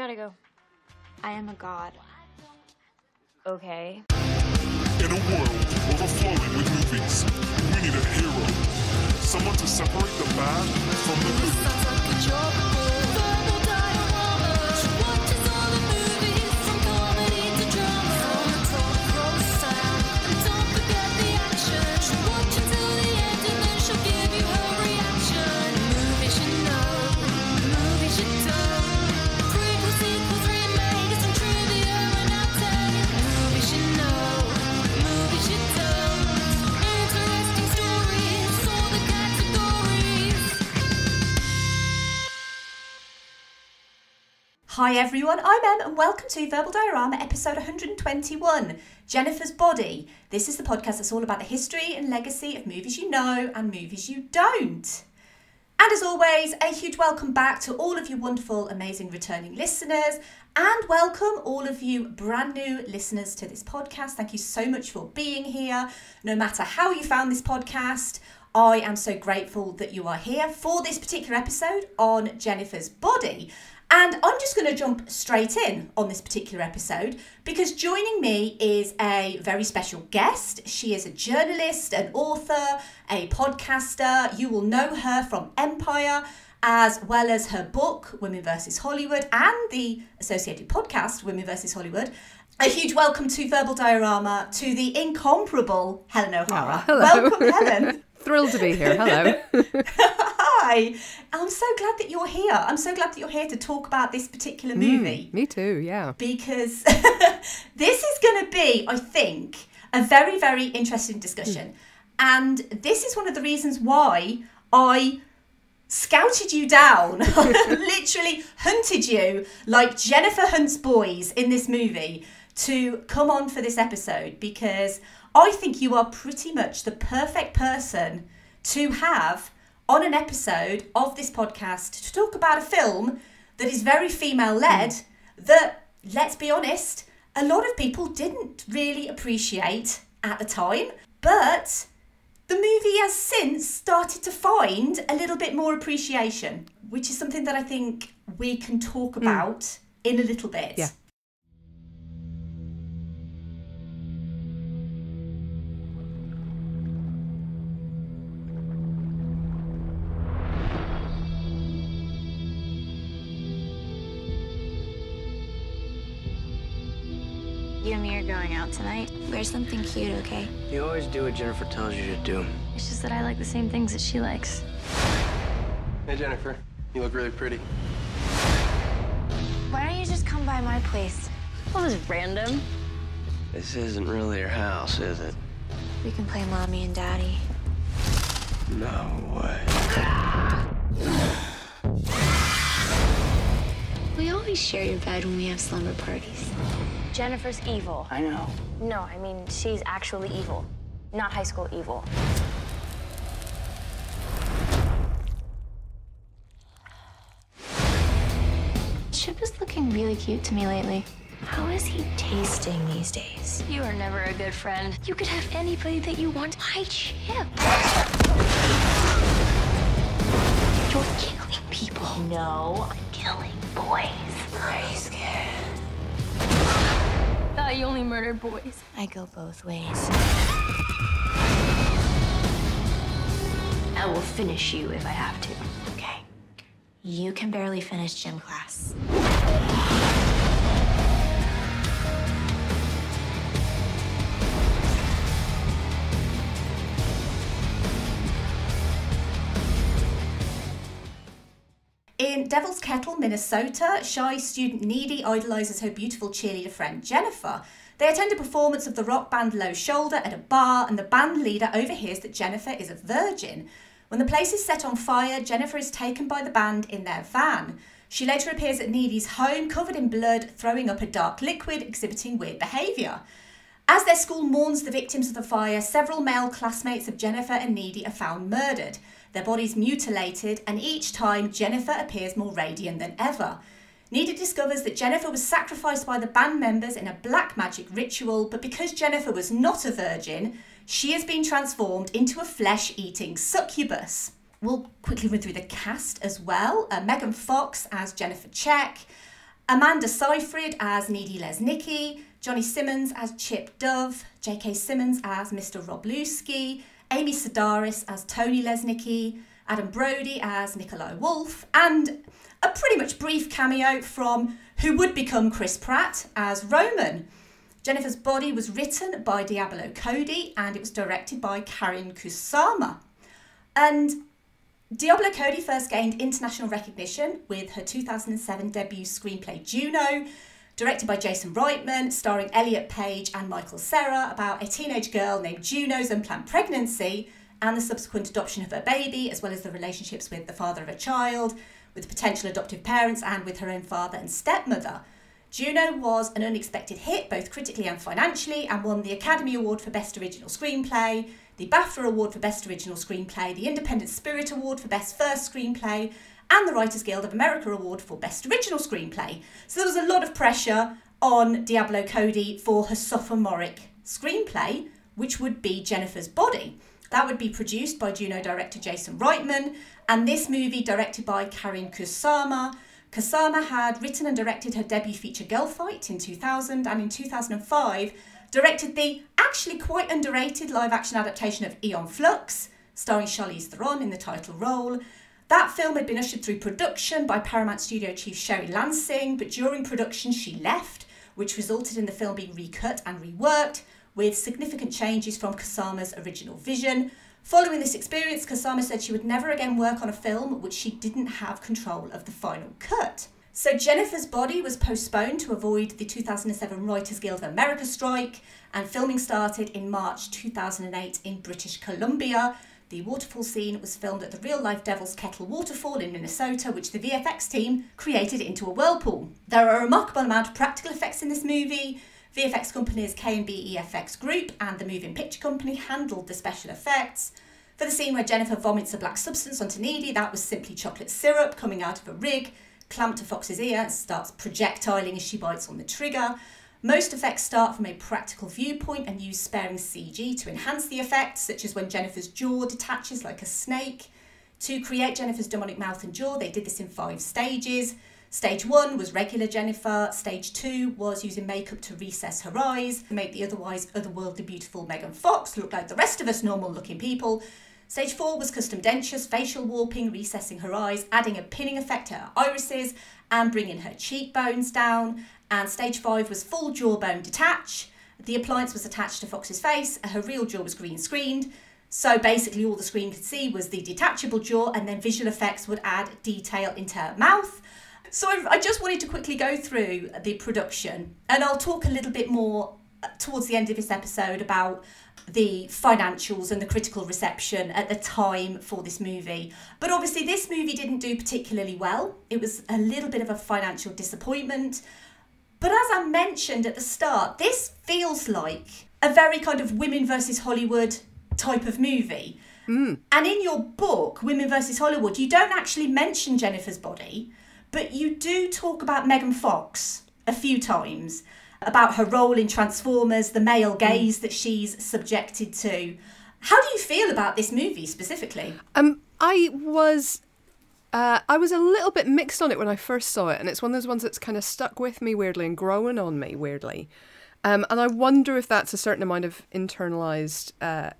gotta go. I am a god. Okay. In a world overflowing with movies, we need a hero. Someone to separate the bad from the good. Sounds like a job. Verbal dioramas. Watches all the movies from comedy to drama. From the top roll sound. And don't forget the action. She'll watch until the end and then she'll give you her reaction. Movies you know, movies you don't. Prequels, sequels, remakes, and trivia and outtake. Movies you know, movies you don't. Interesting stories, all the categories. Hi everyone, I'm Em and welcome to Verbal Diorama episode 121, Jennifer's Body. This is the podcast that's all about the history and legacy of movies you know and movies you don't. And as always, a huge welcome back to all of you wonderful, amazing returning listeners, and welcome all of you brand new listeners to this podcast. Thank you so much for being here. No matter how you found this podcast, I am so grateful that you are here for this particular episode on Jennifer's Body. And I'm just going to jump straight in on this particular episode because joining me is a very special guest. She is a journalist, an author, a podcaster. You will know her from Empire, as well as her book, Women vs. Hollywood, and the associated podcast, Women vs. Hollywood. A huge welcome to Verbal Diorama to the incomparable Helen O'Hara. Hello. Welcome, Helen. Thrilled to be here. Hello. Hi. I'm so glad that you're here. I'm so glad that you're here to talk about this particular movie. Me too, yeah. Because this is going to be, I think, a very, very interesting discussion. And this is one of the reasons why I scouted you down, literally hunted you like Jennifer hunts boys in this movie to come on for this episode, because I think you are pretty much the perfect person to have on an episode of this podcast to talk about a film that is very female-led, that, let's be honest, a lot of people didn't really appreciate at the time, but the movie has since started to find a little bit more appreciation, which is something that I think we can talk about in a little bit. Yeah. You and me are going out tonight. Wear something cute, okay? You always do what Jennifer tells you to do. It's just that I like the same things that she likes. Hey, Jennifer. You look really pretty. Why don't you just come by my place? Well, this is random. This isn't really your house, is it? We can play mommy and daddy. No way. We always share your bed when we have slumber parties. Jennifer's evil. I know. No, I mean, she's actually evil. Not high school evil. Chip is looking really cute to me lately. How is he tasting these days? You are never a good friend. You could have anybody that you want. Why Chip? You're killing people. No, I'm killing boys. Are you scared? Thought you only murdered boys. I go both ways. I will finish you if I have to. Okay. You can barely finish gym class. In Devil's Kettle, Minnesota, shy student Needy idolizes her beautiful cheerleader friend Jennifer. They attend a performance of the rock band Low Shoulder at a bar, and the band leader overhears that Jennifer is a virgin. When the place is set on fire, Jennifer is taken by the band in their van. She later appears at Needy's home, covered in blood, throwing up a dark liquid, exhibiting weird behaviour. As their school mourns the victims of the fire, several male classmates of Jennifer and Needy are found murdered. Their bodies mutilated, and each time Jennifer appears more radiant than ever. Needy discovers that Jennifer was sacrificed by the band members in a black magic ritual, but because Jennifer was not a virgin, she has been transformed into a flesh-eating succubus. We'll quickly run through the cast as well. Megan Fox as Jennifer Check, Amanda Seyfried as Needy Lesnicki, Johnny Simmons as Chip Dove, J.K. Simmons as Mr. Roblewski, Amy Sedaris as Tony Lesnicki, Adam Brody as Nikolai Wolf, and a pretty much brief cameo from who would become Chris Pratt as Roman. Jennifer's Body was written by Diablo Cody and it was directed by Karyn Kusama. And Diablo Cody first gained international recognition with her 2007 debut screenplay Juno, directed by Jason Reitman, starring Elliot Page and Michael Cera, about a teenage girl named Juno's unplanned pregnancy and the subsequent adoption of her baby, as well as the relationships with the father of a child, with potential adoptive parents, and with her own father and stepmother. Juno was an unexpected hit, both critically and financially, and won the Academy Award for Best Original Screenplay, the BAFTA Award for Best Original Screenplay, the Independent Spirit Award for Best First Screenplay, and the Writers Guild of America Award for Best Original Screenplay. So there was a lot of pressure on Diablo Cody for her sophomoric screenplay, which would be Jennifer's Body. That would be produced by Juno director Jason Reitman, and this movie directed by Karyn Kusama. Kusama had written and directed her debut feature Girl Fight in 2000, and in 2005 directed the actually quite underrated live-action adaptation of Aeon Flux, starring Charlize Theron in the title role. That film had been ushered through production by Paramount Studio chief Sherry Lansing, but during production she left, which resulted in the film being recut and reworked, with significant changes from Kusama's original vision. Following this experience, Kusama said she would never again work on a film which she didn't have control of the final cut. So Jennifer's Body was postponed to avoid the 2007 Writers Guild of America strike, and filming started in March 2008 in British Columbia. The waterfall scene was filmed at the real-life Devil's Kettle waterfall in Minnesota, which the VFX team created into a whirlpool. There are a remarkable amount of practical effects in this movie. VFX companies K&B EFX Group and the Moving Picture Company handled the special effects. For the scene where Jennifer vomits a black substance onto Needy, that was simply chocolate syrup coming out of a rig, clamped to Fox's ear and starts projectiling as she bites on the trigger. Most effects start from a practical viewpoint and use sparing CG to enhance the effects, such as when Jennifer's jaw detaches like a snake. To create Jennifer's demonic mouth and jaw, they did this in 5 stages. Stage 1 was regular Jennifer. Stage 2 was using makeup to recess her eyes, to make the otherwise otherworldly beautiful Megan Fox look like the rest of us normal looking people. Stage 4 was custom dentures, facial warping, recessing her eyes, adding a pinning effect to her irises and bringing her cheekbones down. And stage 5 was full jawbone detach. The appliance was attached to Fox's face. Her real jaw was green screened. So basically all the screen could see was the detachable jaw, and then visual effects would add detail into her mouth. So I just wanted to quickly go through the production, and I'll talk a little bit more towards the end of this episode about the financials and the critical reception at the time for this movie. But obviously this movie didn't do particularly well. It was a little bit of a financial disappointment. But as I mentioned at the start, this feels like a very kind of women versus Hollywood type of movie. And in your book, Women versus Hollywood, you don't actually mention Jennifer's Body, but you do talk about Megan Fox a few times, about her role in Transformers, the male gaze that she's subjected to. How do you feel about this movie specifically? I was a little bit mixed on it when I first saw it, and it's one of those ones that's kind of stuck with me weirdly and growing on me weirdly. And I wonder if that's a certain amount of internalized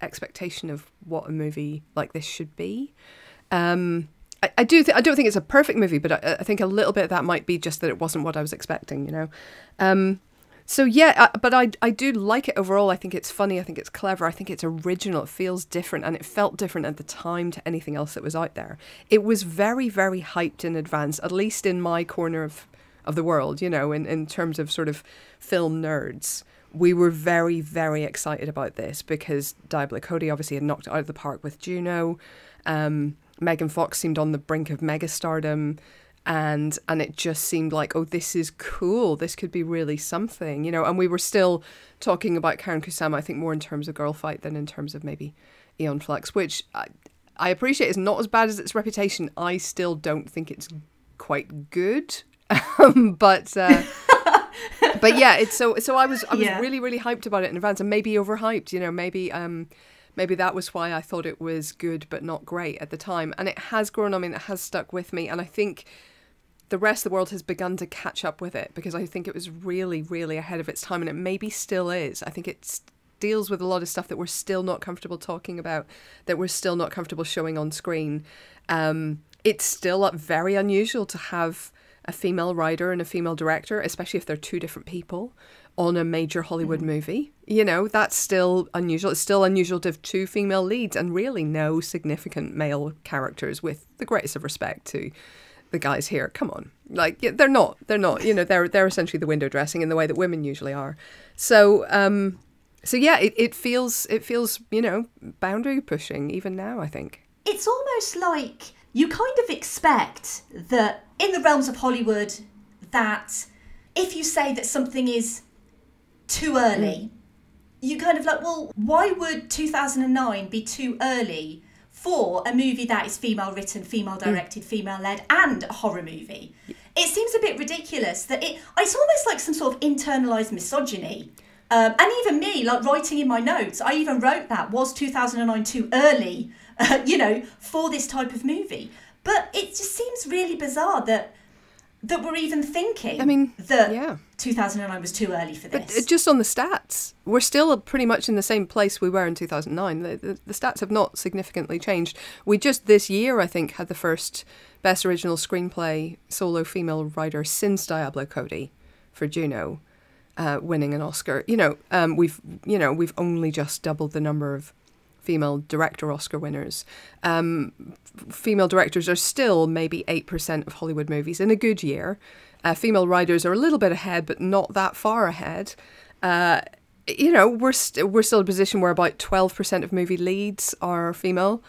expectation of what a movie like this should be. I don't think it's a perfect movie, but I think a little bit of that might be just that it wasn't what I was expecting, you know. So yeah, but I do like it overall. I think it's funny. I think it's clever. I think it's original. It feels different, and it felt different at the time to anything else that was out there. It was very, very hyped in advance, at least in my corner of the world, you know, in terms of sort of film nerds. We were very, very excited about this because Diablo Cody obviously had knocked it out of the park with Juno. Megan Fox seemed on the brink of megastardom. And it just seemed like, oh, this is cool. This could be really something, you know. And we were still talking about Karyn Kusama, I think, more in terms of Girl Fight than in terms of maybe Aeon Flux, which I appreciate is not as bad as its reputation. I still don't think it's quite good, but yeah, it's so I was really, really hyped about it in advance, and maybe overhyped, you know. Maybe that was why I thought it was good but not great at the time, and it has grown on me. It has stuck with me, and I think the rest of the world has begun to catch up with it, because I think it was really, really ahead of its time, and it maybe still is. I think it deals with a lot of stuff that we're still not comfortable talking about, that we're still not comfortable showing on screen. It's still very unusual to have a female writer and a female director, especially if they're two different people, on a major Hollywood movie. You know, that's still unusual. It's still unusual to have two female leads and really no significant male characters, with the greatest of respect to the guys here. Come on. Like, yeah, they're not, you know, they're essentially the window dressing in the way that women usually are. So yeah, it feels, you know, boundary pushing even now, I think. It's almost like you kind of expect that in the realms of Hollywood, that if you say that something is too early, you kind of like, well, why would 2009 be too early for a movie that is female written, female directed, female led, and a horror movie? It seems a bit ridiculous that it's almost like some sort of internalized misogyny. And even me, like writing in my notes, I even wrote that, was 2009 too early, you know, for this type of movie? But it just seems really bizarre that we're even thinking that 2009 was too early for this. But just on the stats, we're still pretty much in the same place we were in 2009. The stats have not significantly changed. We just this year, I think, had the first Best Original Screenplay solo female writer since Diablo Cody for Juno, winning an Oscar. We've only just doubled the number of female director Oscar winners. Female directors are still maybe 8% of Hollywood movies in a good year. Female writers are a little bit ahead, but not that far ahead. We're still in a position where about 12% of movie leads are female.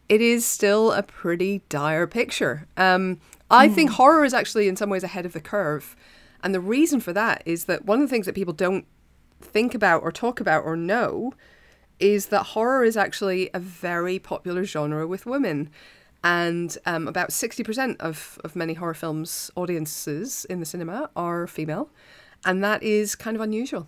It is still a pretty dire picture. I think horror is actually in some ways ahead of the curve. And the reason for that is that one of the things that people don't think about or talk about or know is that horror is actually a very popular genre with women. And about 60% of many horror films' audiences in the cinema are female. And that is kind of unusual.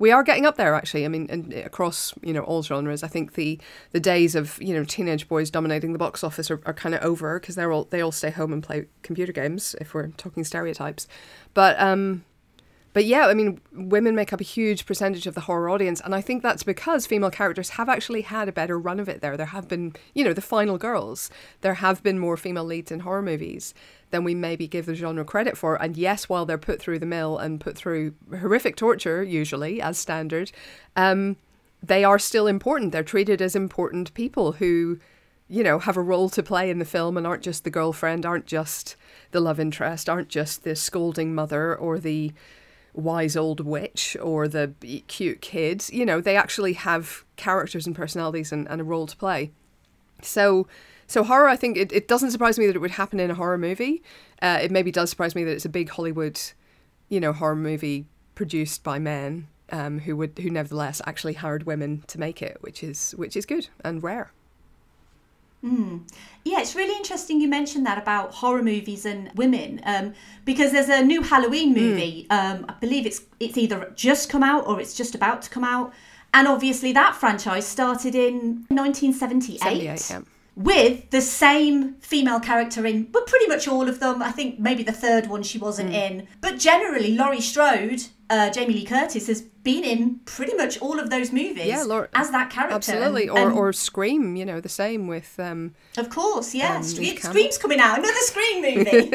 We are getting up there, actually. I mean, and across, all genres. I think the days of, teenage boys dominating the box office are kind of over, because they all stay home and play computer games, if we're talking stereotypes. But yeah, I mean, women make up a huge percentage of the horror audience, and I think that's because female characters have actually had a better run of it there. There have been, the final girls, there have been more female leads in horror movies than we maybe give the genre credit for. And yes, while they're put through the mill and put through horrific torture, usually, as standard, they are still important. They're treated as important people who, have a role to play in the film and aren't just the girlfriend, aren't just the love interest, aren't just the scolding mother or the wise old witch or the cute kid. They actually have characters and personalities and a role to play. So horror, I think it doesn't surprise me that it would happen in a horror movie. It maybe does surprise me that it's a big Hollywood, horror movie produced by men who nevertheless actually hired women to make it, which is good and rare. Yeah, it's really interesting you mentioned that about horror movies and women, because there's a new Halloween movie. I believe it's either just come out or it's just about to come out. And obviously that franchise started in 1978. 78, yeah. With the same female character in, but pretty much all of them. I think maybe the third one she wasn't in. But generally, Laurie Strode, Jamie Lee Curtis, has been in pretty much all of those movies as that character. Absolutely. Or Scream, the same with... of course, yeah. Scream's coming out. Another Scream movie.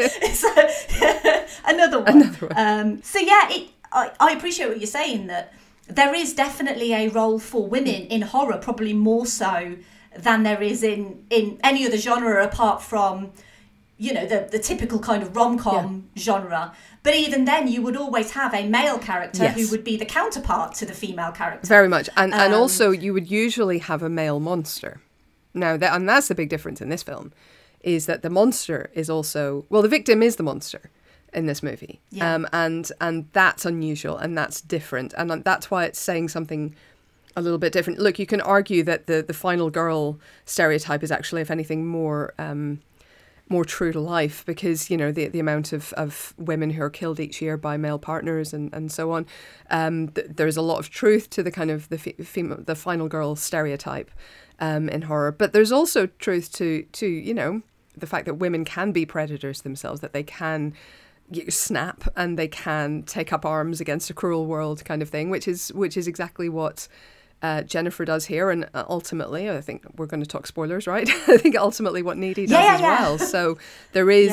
Another one. So yeah, I appreciate what you're saying, that there is definitely a role for women in horror, probably more so than there is in any other genre apart from, the typical kind of rom-com genre. But even then, you would always have a male character who would be the counterpart to the female character. Very much. And also, you would usually have a male monster. Now, and that's the big difference in this film, is that the monster is also... Well, the victim is the monster in this movie. Yeah. And that's unusual, and that's different. And that's why it's saying something a little bit different. Look, you can argue that the final girl stereotype is actually, if anything, more true to life, because the amount of women who are killed each year by male partners and so on. There's a lot of truth to the kind of the final girl stereotype in horror, but there's also truth to the fact that women can be predators themselves, that they can snap and they can take up arms against a cruel world, kind of thing, which is exactly what Jennifer does here, and ultimately, I think we're going to talk spoilers, right? I think ultimately what Needy does as well. So there is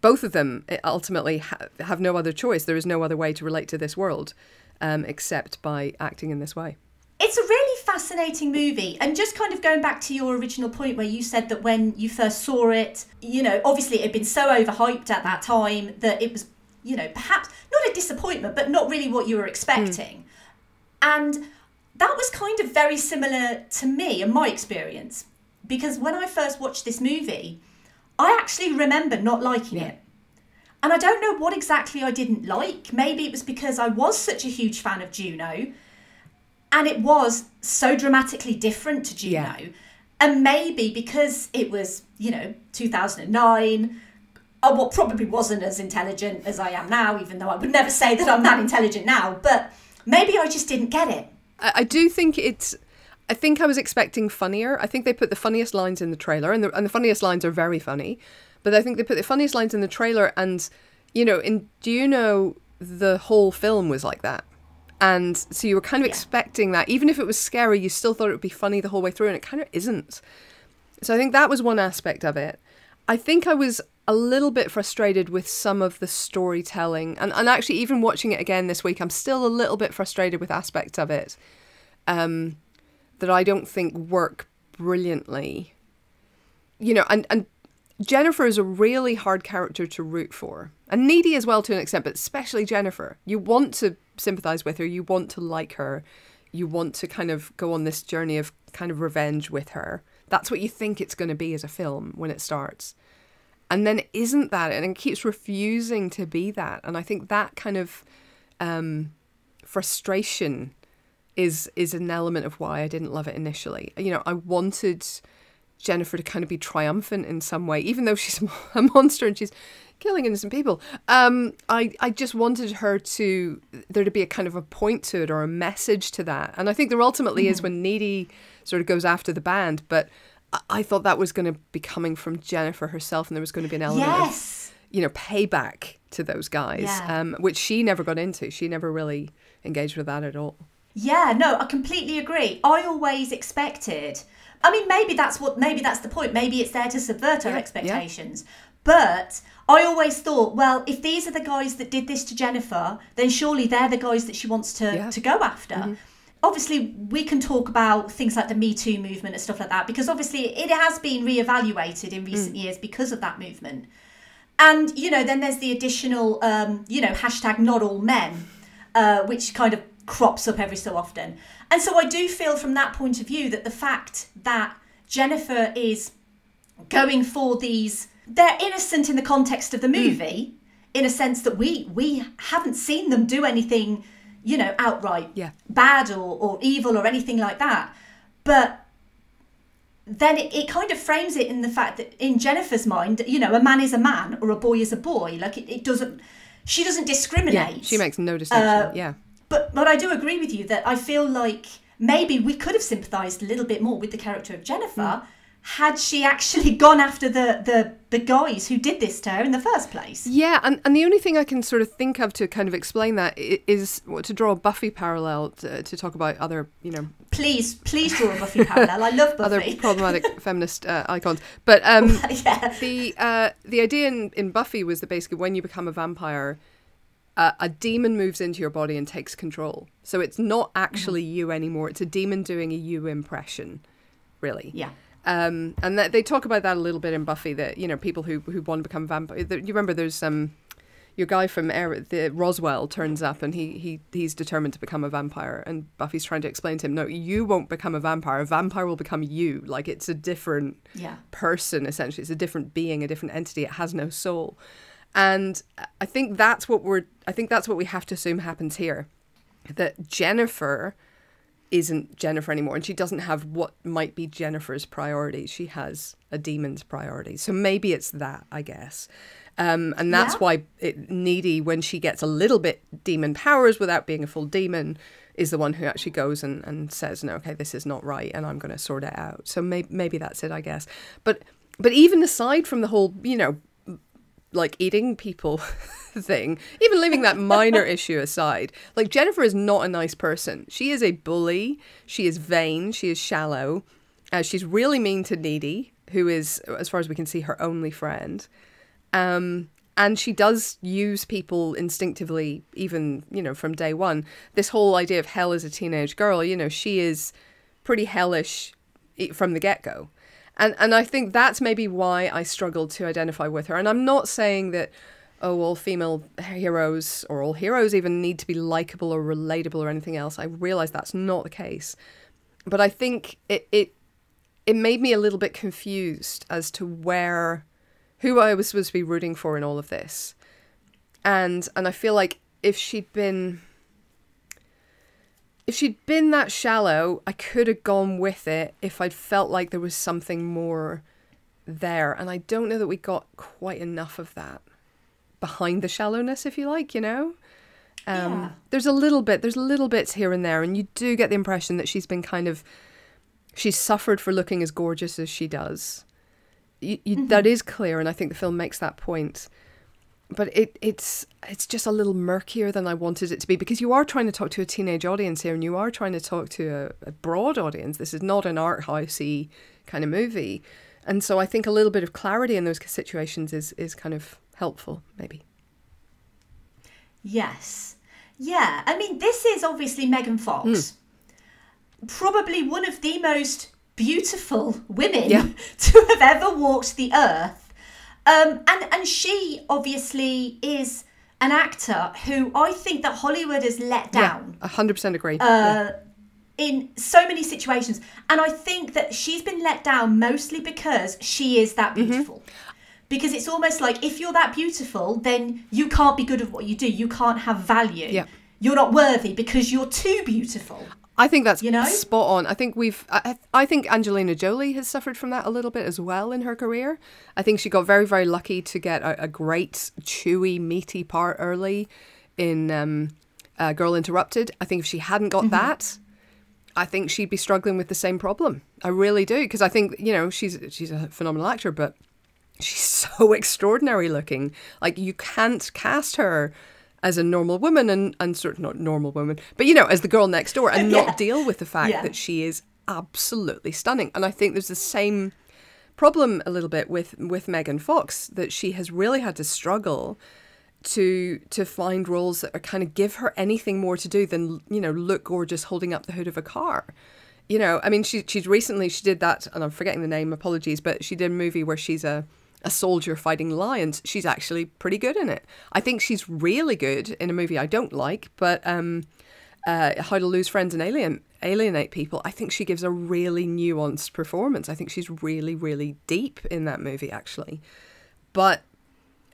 both of them ultimately have no other choice. There is no other way to relate to this world except by acting in this way. It's a really fascinating movie. And just kind of going back to your original point where you said that when you first saw it, you know, obviously it had been so overhyped at that time that it was, you know, perhaps not a disappointment, but not really what you were expecting. And that was kind of very similar to me and my experience, because when I first watched this movie, I actually remember not liking it. And I don't know what exactly I didn't like. Maybe it was because I was such a huge fan of Juno, and it was so dramatically different to Juno. Yeah. And maybe because it was, you know, 2009, what probably wasn't as intelligent as I am now, even though I would never say that I'm that intelligent now. But maybe I just didn't get it. I do think I think I was expecting funnier. I think they put the funniest lines in the trailer, and the funniest lines are very funny. But I think they put the funniest lines in the trailer, and, you know, do you know the whole film was like that? And so you were kind of expecting that. Even if it was scary, you still thought it would be funny the whole way through, and it kind of isn't. So I think that was one aspect of it. I think I was a little bit frustrated with some of the storytelling. And actually, even watching it again this week, I'm still a little bit frustrated with aspects of it that I don't think work brilliantly. You know, and Jennifer is a really hard character to root for. And Needy as well to an extent, but especially Jennifer. You want to sympathise with her. You want to like her. You want to kind of go on this journey of kind of revenge with her. That's what you think it's going to be as a film when it starts. And then it isn't that, and it keeps refusing to be that. And I think that kind of frustration is an element of why I didn't love it initially. You know, I wanted Jennifer to kind of be triumphant in some way, even though she's a monster and she's killing innocent people. I just wanted there to be a kind of a point to it or a message to that. And I think there ultimately is when Needy sort of goes after the band, but I thought that was going to be coming from Jennifer herself, and there was going to be an element of, you know, payback to those guys, which she never got into. She never really engaged with that at all. Yeah, no, I completely agree. I always expected, I mean, maybe that's the point. Maybe it's there to subvert our expectations. Yeah. But I always thought, well, if these are the guys that did this to Jennifer, then surely they're the guys that she wants to go after. Mm-hmm. Obviously, we can talk about things like the Me Too movement and stuff like that, because obviously it has been reevaluated in recent years because of that movement. And, you know, then there's the additional, you know, hashtag not all men, which kind of crops up every so often. And so I do feel from that point of view that the fact that Jennifer is going for these, they're innocent in the context of the movie, in a sense that we haven't seen them do anything, you know, outright bad or evil or anything like that. But then it kind of frames it in the fact that in Jennifer's mind, you know, a man is a man or a boy is a boy. Like it doesn't, she doesn't discriminate. Yeah, she makes no distinction, But I do agree with you that I feel like maybe we could have sympathised a little bit more with the character of Jennifer had she actually gone after the guys who did this to her in the first place. Yeah, and the only thing I can sort of think of to kind of explain that is to draw a Buffy parallel to talk about other, you know... Please draw a Buffy parallel. I love Buffy. Other problematic feminist icons. But the idea in Buffy was that basically when you become a vampire... a demon moves into your body and takes control. So it's not actually you anymore. It's a demon doing a you impression, really. Yeah. And they talk about that a little bit in Buffy, that, you know, people who want to become vampires. You remember there's your guy from Roswell turns up and he's determined to become a vampire. And Buffy's trying to explain to him, no, you won't become a vampire. A vampire will become you. Like, it's a different person, essentially. It's a different being, a different entity. It has no soul. And I think that's what we have to assume happens here, that Jennifer isn't Jennifer anymore, and she doesn't have what might be Jennifer's priorities. She has a demon's priorities. So maybe it's that, I guess. And that's why Needy, when she gets a little bit demon powers without being a full demon, is the one who actually goes and says, no, okay, this is not right, and I'm going to sort it out. So maybe that's it, I guess. But But even aside from the whole, you know, like eating people thing, even leaving that minor issue aside, like Jennifer is not a nice person. She is a bully. She is vain. She is shallow. She's really mean to Needy, who is, as far as we can see, her only friend. And she does use people instinctively, even, you know, from day one. This whole idea of hell as a teenage girl, you know, she is pretty hellish from the get-go. And I think that's maybe why I struggled to identify with her. And I'm not saying that, oh, all female heroes or all heroes even need to be likable or relatable or anything else. I realise that's not the case. But I think it made me a little bit confused as to who I was supposed to be rooting for in all of this. And I feel like if she'd been that shallow, I could have gone with it if I'd felt like there was something more there. And I don't know that we got quite enough of that behind the shallowness, if you like, you know? Yeah. There's little bits here and there. And you do get the impression that she's suffered for looking as gorgeous as she does. That is clear. And I think the film makes that point. But it's just a little murkier than I wanted it to be, because you are trying to talk to a teenage audience here, and you are trying to talk to a broad audience. This is not an art housey kind of movie. And so I think a little bit of clarity in those situations is kind of helpful, maybe. Yes. Yeah. I mean, this is obviously Megan Fox. Probably one of the most beautiful women to have ever walked the earth. And she obviously is an actor who I think that Hollywood has let down. Yeah, 100% agree. In so many situations. And I think that she's been let down mostly because she is that beautiful. Because it's almost like if you're that beautiful, then you can't be good at what you do. You can't have value. Yeah. You're not worthy because you're too beautiful. I think that's, you know, spot on. I think I think Angelina Jolie has suffered from that a little bit as well in her career. I think she got very, very lucky to get a great, chewy, meaty part early in Girl Interrupted. I think if she hadn't got that, I think she'd be struggling with the same problem. I really do. Because I think, you know, she's a phenomenal actor, but she's so extraordinary looking. Like, you can't cast her as a normal woman and sort of not normal woman, but, you know, as the girl next door and not deal with the fact that she is absolutely stunning. And I think there's the same problem a little bit with Megan Fox, that she has really had to struggle to find roles that are kind of give her anything more to do than, you know, look gorgeous holding up the hood of a car. You know, I mean, she did that, and I'm forgetting the name, apologies, but she did a movie where she's a soldier fighting lions. She's actually pretty good in it. I think she's really good in a movie I don't like, but How to Lose Friends and Alienate People. I think she gives a really nuanced performance. I think she's really, really deep in that movie, actually. But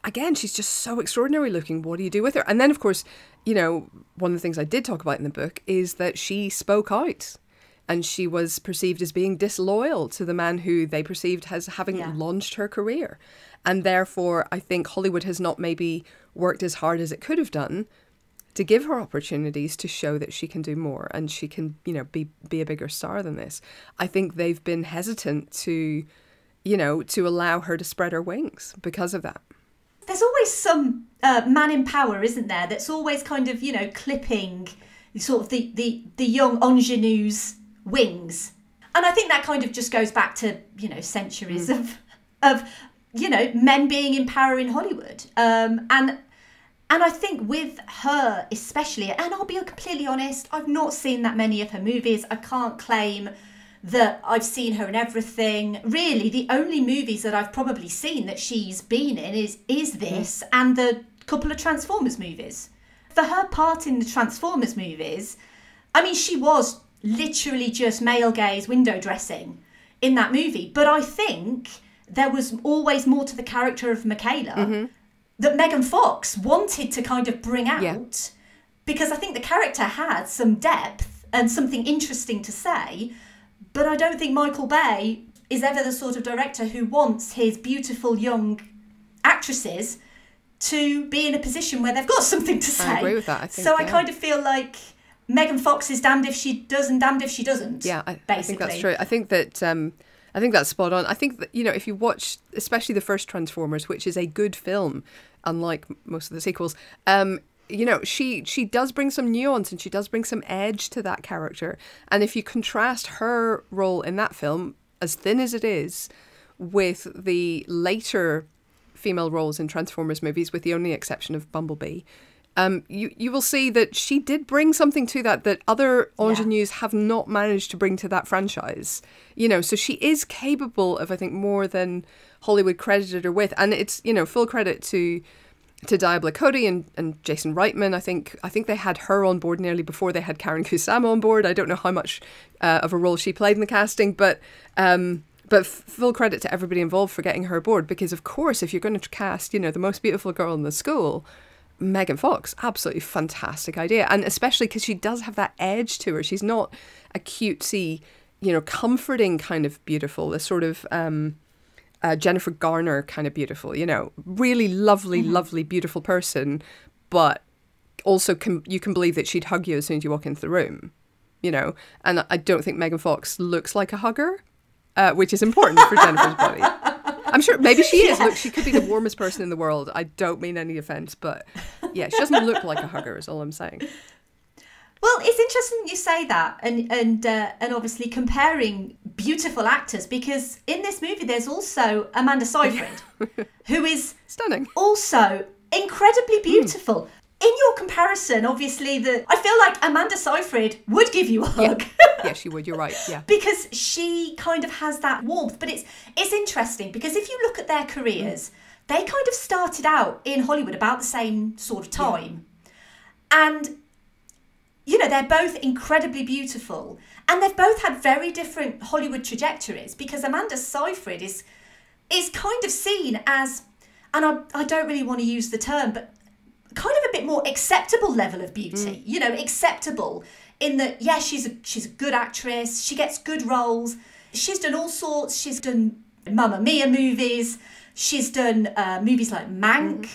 again, she's just so extraordinary looking. What do you do with her? And then, of course, you know, one of the things I did talk about in the book is that she spoke out. And she was perceived as being disloyal to the man who they perceived as having launched her career. And therefore, I think Hollywood has not maybe worked as hard as it could have done to give her opportunities to show that she can do more and she can, you know, be a bigger star than this. I think they've been hesitant to, you know, to allow her to spread her wings because of that. There's always some man in power, isn't there? That's always kind of, you know, clipping sort of the young ingenue's wings. And I think that kind of just goes back to, you know, centuries of you know, men being in power in Hollywood. And I think with her especially, and I'll be completely honest, I've not seen that many of her movies. I can't claim that I've seen her in everything. Really, the only movies that I've probably seen that she's been in is this and the couple of Transformers movies. For her part in the Transformers movies, I mean, she was literally just male gaze window dressing in that movie. But I think there was always more to the character of Michaela that Megan Fox wanted to kind of bring out, because I think the character had some depth and something interesting to say. But I don't think Michael Bay is ever the sort of director who wants his beautiful young actresses to be in a position where they've got something to say. I agree with that. I think, I kind of feel like Megan Fox is damned if she does and damned if she doesn't. Yeah, I think that's true. I think that I think that's spot on. I think that, you know, if you watch, especially the first Transformers, which is a good film, unlike most of the sequels, you know, she does bring some nuance and she does bring some edge to that character. And if you contrast her role in that film, as thin as it is, with the later female roles in Transformers movies, with the only exception of Bumblebee, you will see that she did bring something to that other ingenues have not managed to bring to that franchise. You know, so she is capable of, I think, more than Hollywood credited her with. And it's, you know, full credit to Diablo Cody and Jason Reitman. I think they had her on board nearly before they had Karyn Kusama on board. I don't know how much of a role she played in the casting, but full credit to everybody involved for getting her aboard, because of course, if you're going to cast, you know, the most beautiful girl in the school, Megan Fox, absolutely fantastic idea. And especially because she does have that edge to her. She's not a cutesy, you know, comforting kind of beautiful, the sort of Jennifer Garner kind of beautiful, you know, really lovely, lovely, beautiful person, but also you can believe that she'd hug you as soon as you walk into the room, you know. And I don't think Megan Fox looks like a hugger, which is important for Jennifer's body. I'm sure maybe she is. Look, she could be the warmest person in the world. I don't mean any offense, but yeah, she doesn't look like a hugger is all I'm saying. Well, it's interesting you say that, and obviously comparing beautiful actors, because in this movie there's also Amanda Seyfried, who is stunning, also incredibly beautiful. In your comparison, obviously, I feel like Amanda Seyfried would give you a hug. Yeah, she would. You're right. Yeah, because she kind of has that warmth. But it's interesting because if you look at their careers, they kind of started out in Hollywood about the same sort of time, and you know, they're both incredibly beautiful, and they've both had very different Hollywood trajectories, because Amanda Seyfried is kind of seen as, and I don't really want to use the term, but kind of a bit more acceptable level of beauty, you know, acceptable in that, yeah, she's a good actress, she gets good roles, she's done all sorts, she's done Mamma Mia movies, she's done movies like Mank,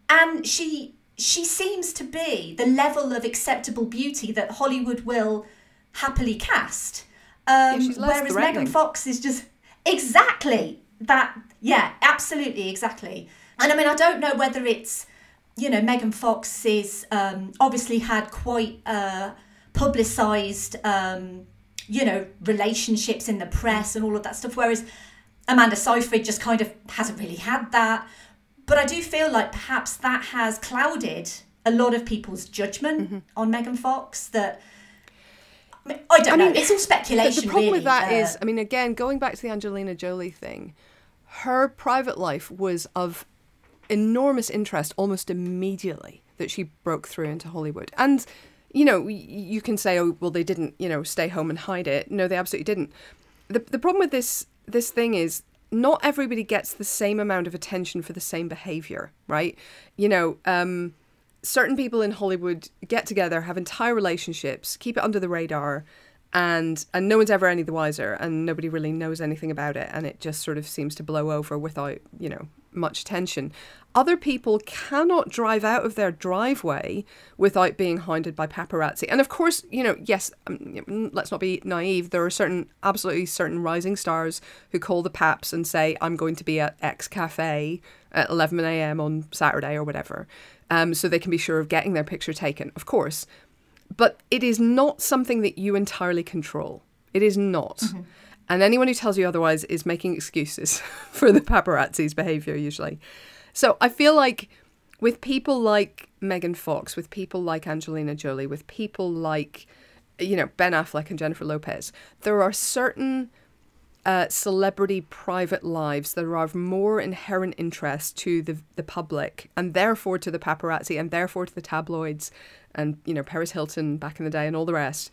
and she seems to be the level of acceptable beauty that Hollywood will happily cast. Whereas Megan Fox is just exactly that. Yeah, absolutely, exactly. And I mean, I don't know whether it's, you know, Megan Fox is obviously had quite publicised, you know, relationships in the press and all of that stuff, whereas Amanda Seyfried just kind of hasn't really had that. But I do feel like perhaps that has clouded a lot of people's judgment on Megan Fox. That I don't know. It's all speculation. The problem really. with that is, I mean, again, going back to the Angelina Jolie thing, her private life was of enormous interest almost immediately that she broke through into Hollywood. And, you know, you can say, oh, well, they didn't, you know, stay home and hide it. No, they absolutely didn't. The problem with this thing is, not everybody gets the same amount of attention for the same behavior, right? You know, certain people in Hollywood get together, have entire relationships, keep it under the radar, and no one's ever any the wiser, and nobody really knows anything about it, and it just sort of seems to blow over without, you know, much attention. Other people cannot drive out of their driveway without being hounded by paparazzi. And of course, you know, yes, let's not be naive. There are absolutely certain rising stars who call the paps and say, I'm going to be at X cafe at 11 a.m. on Saturday or whatever. So they can be sure of getting their picture taken, of course. But it is not something that you entirely control. It is not. And anyone who tells you otherwise is making excuses for the paparazzi's behaviour, usually. So I feel like with people like Megan Fox, with people like Angelina Jolie, with people like, you know, Ben Affleck and Jennifer Lopez, there are certain celebrity private lives that are of more inherent interest to the public, and therefore to the paparazzi, and therefore to the tabloids, and, you know, Paris Hilton back in the day and all the rest.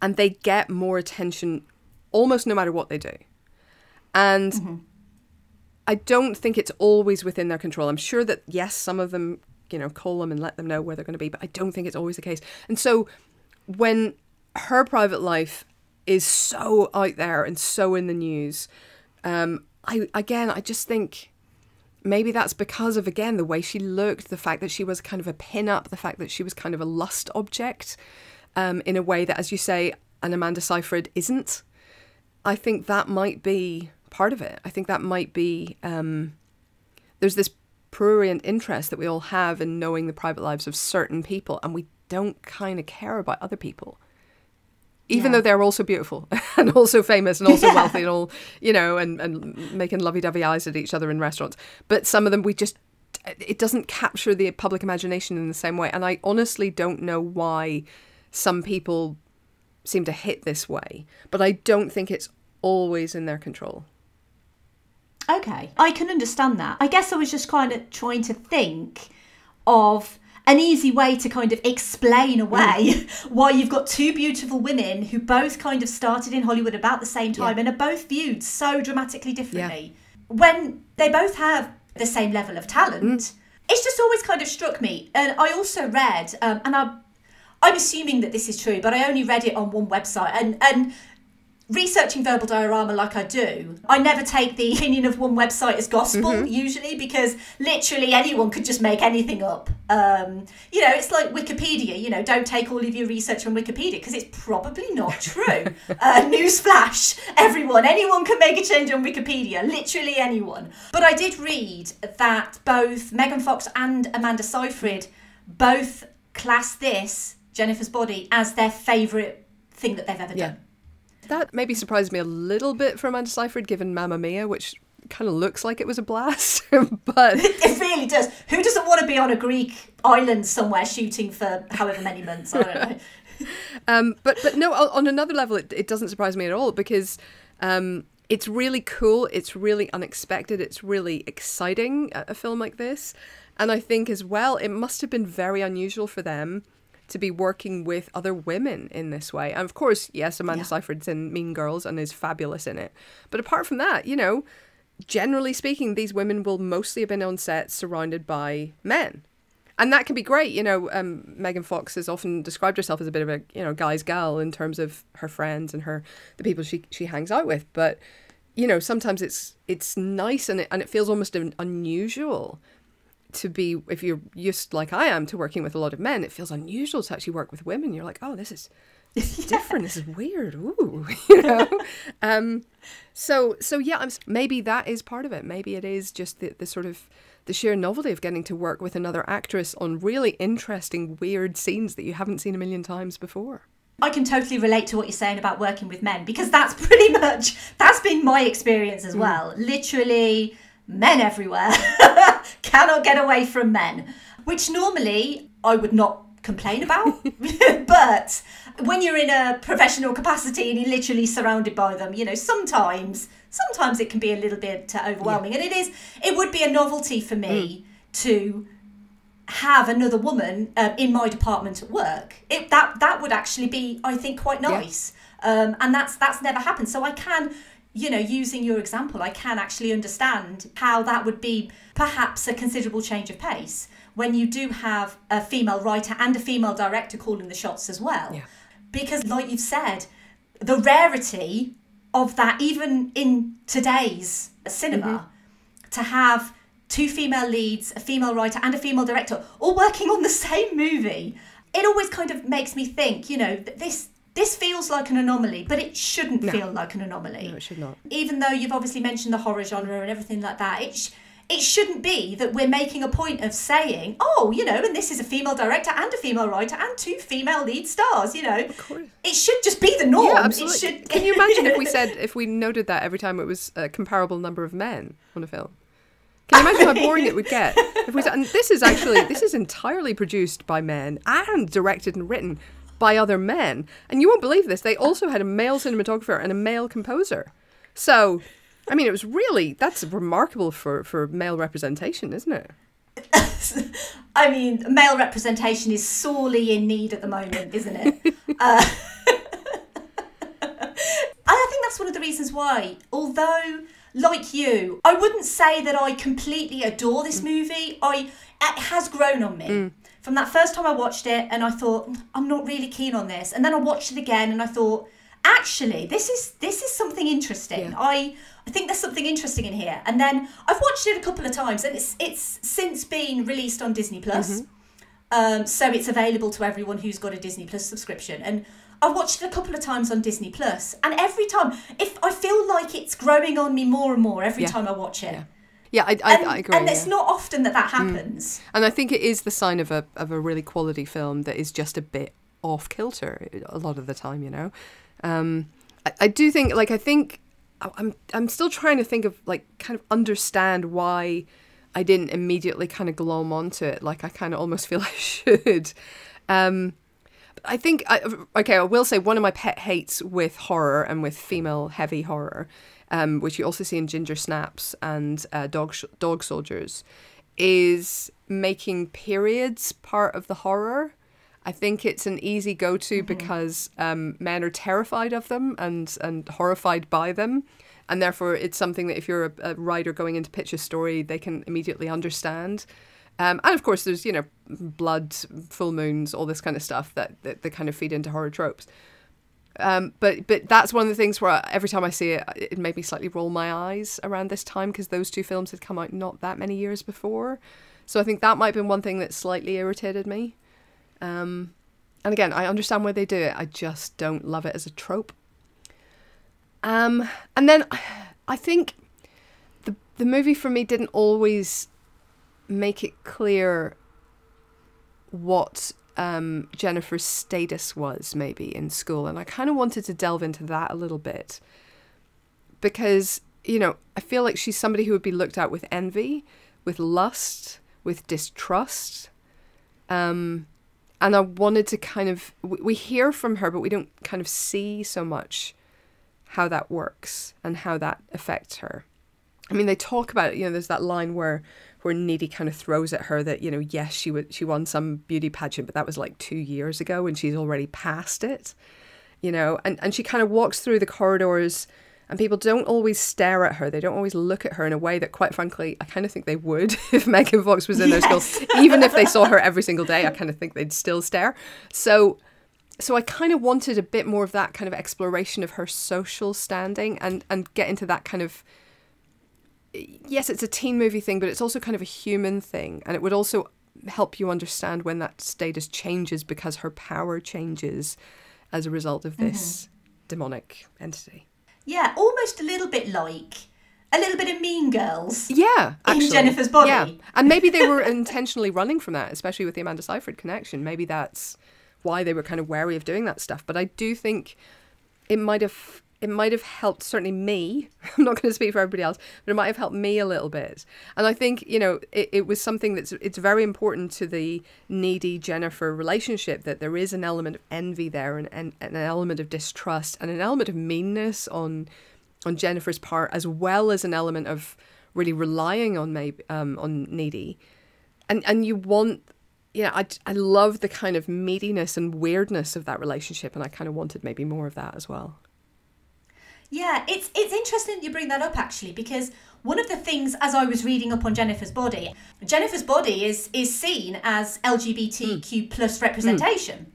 And they get more attention almost no matter what they do. And I don't think it's always within their control. I'm sure that, yes, some of them, you know, call them and let them know where they're going to be, but I don't think it's always the case. And so when her private life is so out there and so in the news, I just think maybe that's because of, again, the way she looked, the fact that she was kind of a pin-up, the fact that she was kind of a lust object in a way that, as you say, an Amanda Seyfried isn't. I think that might be part of it. I think that might be, there's this prurient interest that we all have in knowing the private lives of certain people, and we don't kind of care about other people. Even though they're also beautiful and also famous and also wealthy and all, you know, and making lovey-dovey eyes at each other in restaurants. But some of them, it doesn't capture the public imagination in the same way. And I honestly don't know why some people seem to hit this way. But I don't think it's always in their control. Okay, I can understand that. I guess I was just kind of trying to think of an easy way to kind of explain away why you've got two beautiful women who both kind of started in Hollywood about the same time and are both viewed so dramatically differently. When they both have the same level of talent, it's just always kind of struck me. And I also read, and I'm assuming that this is true, but I only read it on one website. And researching Verbal Diorama like I do, I never take the opinion of one website as gospel, usually, because literally anyone could just make anything up. You know, it's like Wikipedia, you know, don't take all of your research from Wikipedia because it's probably not true. Newsflash, everyone, anyone can make a change on Wikipedia, literally anyone. But I did read that both Megan Fox and Amanda Seyfried both class this, Jennifer's Body, as their favourite thing that they've ever done. That maybe surprised me a little bit from Amanda Seyfried, given Mamma Mia, which kind of looks like it was a blast. But it really does. Who doesn't want to be on a Greek island somewhere shooting for however many months? I don't know. But no, on another level, it doesn't surprise me at all, because it's really cool. It's really unexpected. It's really exciting, a film like this. And I think as well, it must have been very unusual for them to be working with other women in this way. And of course, yes, Amanda Seyfried's in Mean Girls and is fabulous in it. But apart from that, you know, generally speaking, these women will mostly have been on set surrounded by men. And that can be great. You know, Megan Fox has often described herself as a bit of a, you know, guy's gal in terms of her friends and the people she hangs out with. But, you know, sometimes it's nice and it feels almost unusual to be, if you're used like I am to working with a lot of men, it feels unusual to actually work with women. You're like, oh, this is different. This is weird. Ooh, you know. So yeah, maybe that is part of it. Maybe it is just the sort of the sheer novelty of getting to work with another actress on really interesting, weird scenes that you haven't seen a million times before. I can totally relate to what you're saying about working with men, because that's been my experience as well. Literally, men everywhere. Cannot get away from men, which normally I would not complain about. But when you're in a professional capacity and you're literally surrounded by them, you know, sometimes it can be a little bit overwhelming. And it would be a novelty for me to have another woman in my department at work. That would actually be, I think, quite nice. And that's never happened. So I can, you know, using your example, I can actually understand how that would be perhaps a considerable change of pace when you do have a female writer and a female director calling the shots as well. Because like you've said, the rarity of that, even in today's cinema, to have two female leads, a female writer and a female director all working on the same movie, it always kind of makes me think, you know, that this feels like an anomaly, but it shouldn't feel like an anomaly. No, it should not. Even though you've obviously mentioned the horror genre and everything like that, it shouldn't be that we're making a point of saying, oh, you know, and this is a female director and a female writer and two female lead stars, you know. Of course. It should just be the norm. Yeah, absolutely. Can you imagine if we noted that every time it was a comparable number of men on a film? Can you imagine how boring it would get? If we said, and this is entirely produced by men and directed and written by other men. And you won't believe this, they also had a male cinematographer and a male composer. So, I mean, that's remarkable for male representation, isn't it? I mean, male representation is sorely in need at the moment, isn't it? I think that's one of the reasons why, although, like you, I wouldn't say that I completely adore this movie. It has grown on me. From that first time I watched it and I thought, I'm not really keen on this. And then I watched it again and I thought, actually, this is something interesting. Yeah. I think there's something interesting in here. And then I've watched it a couple of times and it's since been released on Disney Plus. So it's available to everyone who's got a Disney Plus subscription. And I watched it a couple of times on Disney Plus, and every time, if I feel like it's growing on me more and more every time I watch it. Yeah, I agree. And it's not often that happens. And I think it is the sign of a really quality film that is just a bit off kilter a lot of the time, you know. I do think, like, I'm still trying to think of, like, kind of understand why I didn't immediately kind of glom onto it. Like, I kind of almost feel I should. I think, I will say one of my pet hates with horror and with female heavy horror, which you also see in Ginger Snaps and Dog Soldiers, is making periods part of the horror. I think it's an easy go-to because men are terrified of them and horrified by them. And therefore, it's something that if you're a writer going in to pitch a story, they can immediately understand. And of course, there's, you know, blood, full moons, all this kind of stuff that kind of feed into horror tropes. But that's one of the things where every time I see it, it made me slightly roll my eyes around this time because those two films had come out not that many years before. So I think that might have been one thing that slightly irritated me. And again, I understand why they do it. I just don't love it as a trope. And then I think the movie for me didn't always make it clear what Jennifer's status was maybe in school. And I kind of wanted to delve into that a little bit because, you know, I feel like she's somebody who would be looked at with envy, with lust, with distrust. And I wanted to kind of, we hear from her, but we don't kind of see so much how that works and how that affects her. I mean, they talk about it, you know, there's that line where Needy kind of throws at her that, you know, yes, she won some beauty pageant, but that was like 2 years ago and she's already past it, you know, and she kind of walks through the corridors and people don't always stare at her. They don't always look at her in a way that, quite frankly, I kind of think they would if Megan Fox was in their school. Even if they saw her every single day, I kind of think they'd still stare. So I kind of wanted a bit more of that kind of exploration of her social standing and get into that kind of, yes, it's a teen movie thing, but it's also kind of a human thing. And it would also help you understand when that status changes because her power changes as a result of this demonic entity. Yeah, almost a little bit of Mean Girls. Yeah, actually. In Jennifer's Body. Yeah. And maybe they were intentionally running from that, especially with the Amanda Seyfried connection. Maybe that's why they were kind of wary of doing that stuff. But I do think it might have helped, certainly me. I'm not going to speak for everybody else, but it might have helped me a little bit. And I think, you know, it was something it's very important to the Needy Jennifer relationship that there is an element of envy there and an element of distrust and an element of meanness on Jennifer's part, as well as an element of really relying on Needy. And you want, yeah, I love the kind of meatiness and weirdness of that relationship, and I kind of wanted maybe more of that as well. Yeah, it's interesting that you bring that up, actually, because one of the things, as I was reading up on Jennifer's Body is seen as LGBTQ plus representation,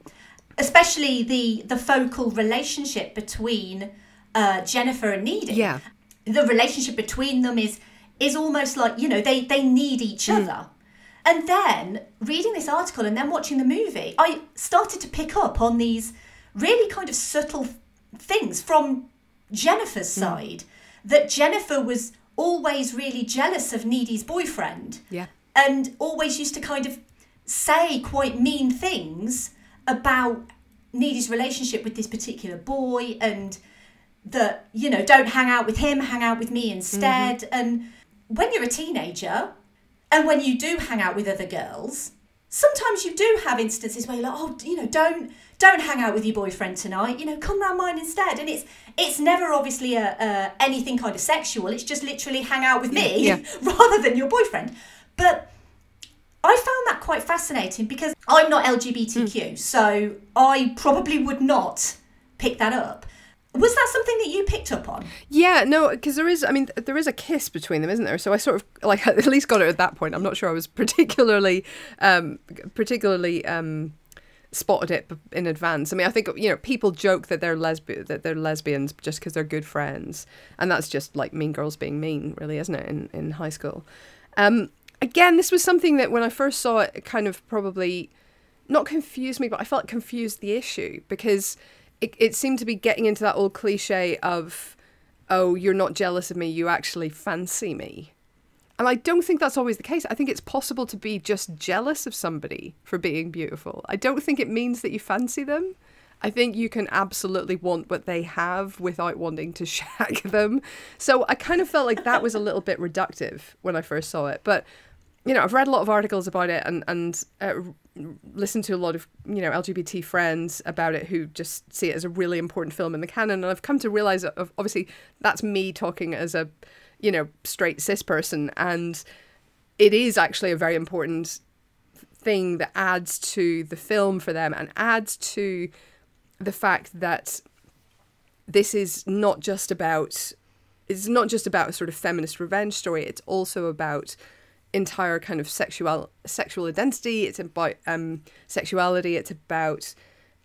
especially the focal relationship between Jennifer and Needy. Yeah. The relationship between them is almost like, you know, they need each other. And then reading this article and then watching the movie, I started to pick up on these really kind of subtle things from Jennifer's side, that Jennifer was always really jealous of Needy's boyfriend. Yeah. And always used to kind of say quite mean things about Needy's relationship with this particular boy, and that, you know, don't hang out with him, hang out with me instead. And when you're a teenager and when you do hang out with other girls, sometimes you do have instances where you're like, oh, you know, don't hang out with your boyfriend tonight, you know, come round mine instead. And it's never obviously anything kind of sexual. It's just literally hang out with me rather than your boyfriend. But I found that quite fascinating because I'm not LGBTQ, so I probably would not pick that up. Was that something that you picked up on? Yeah, no, because there is a kiss between them, isn't there? So I sort of, like, at least got it at that point. I'm not sure I was particularly spotted it in advance. I mean, I think, you know, people joke that they're lesbians just because they're good friends, and that's just like Mean Girls being mean, really, isn't it? In high school. Again, this was something that when I first saw it, kind of probably not confused me, but I felt confused the issue because it seemed to be getting into that old cliche of, oh, you're not jealous of me, you actually fancy me. And I don't think that's always the case. I think it's possible to be just jealous of somebody for being beautiful. I don't think it means that you fancy them. I think you can absolutely want what they have without wanting to shag them. So I kind of felt like that was a little bit reductive when I first saw it. But, you know, I've read a lot of articles about it and listened to a lot of, you know, LGBT friends about it who just see it as a really important film in the canon. And I've come to realize, obviously, that's me talking as a, you know, straight cis person. And it is actually a very important thing that adds to the film for them and adds to the fact that this is not just about, it's not just about a sort of feminist revenge story. It's also about entire kind of sexual identity. It's about sexuality. It's about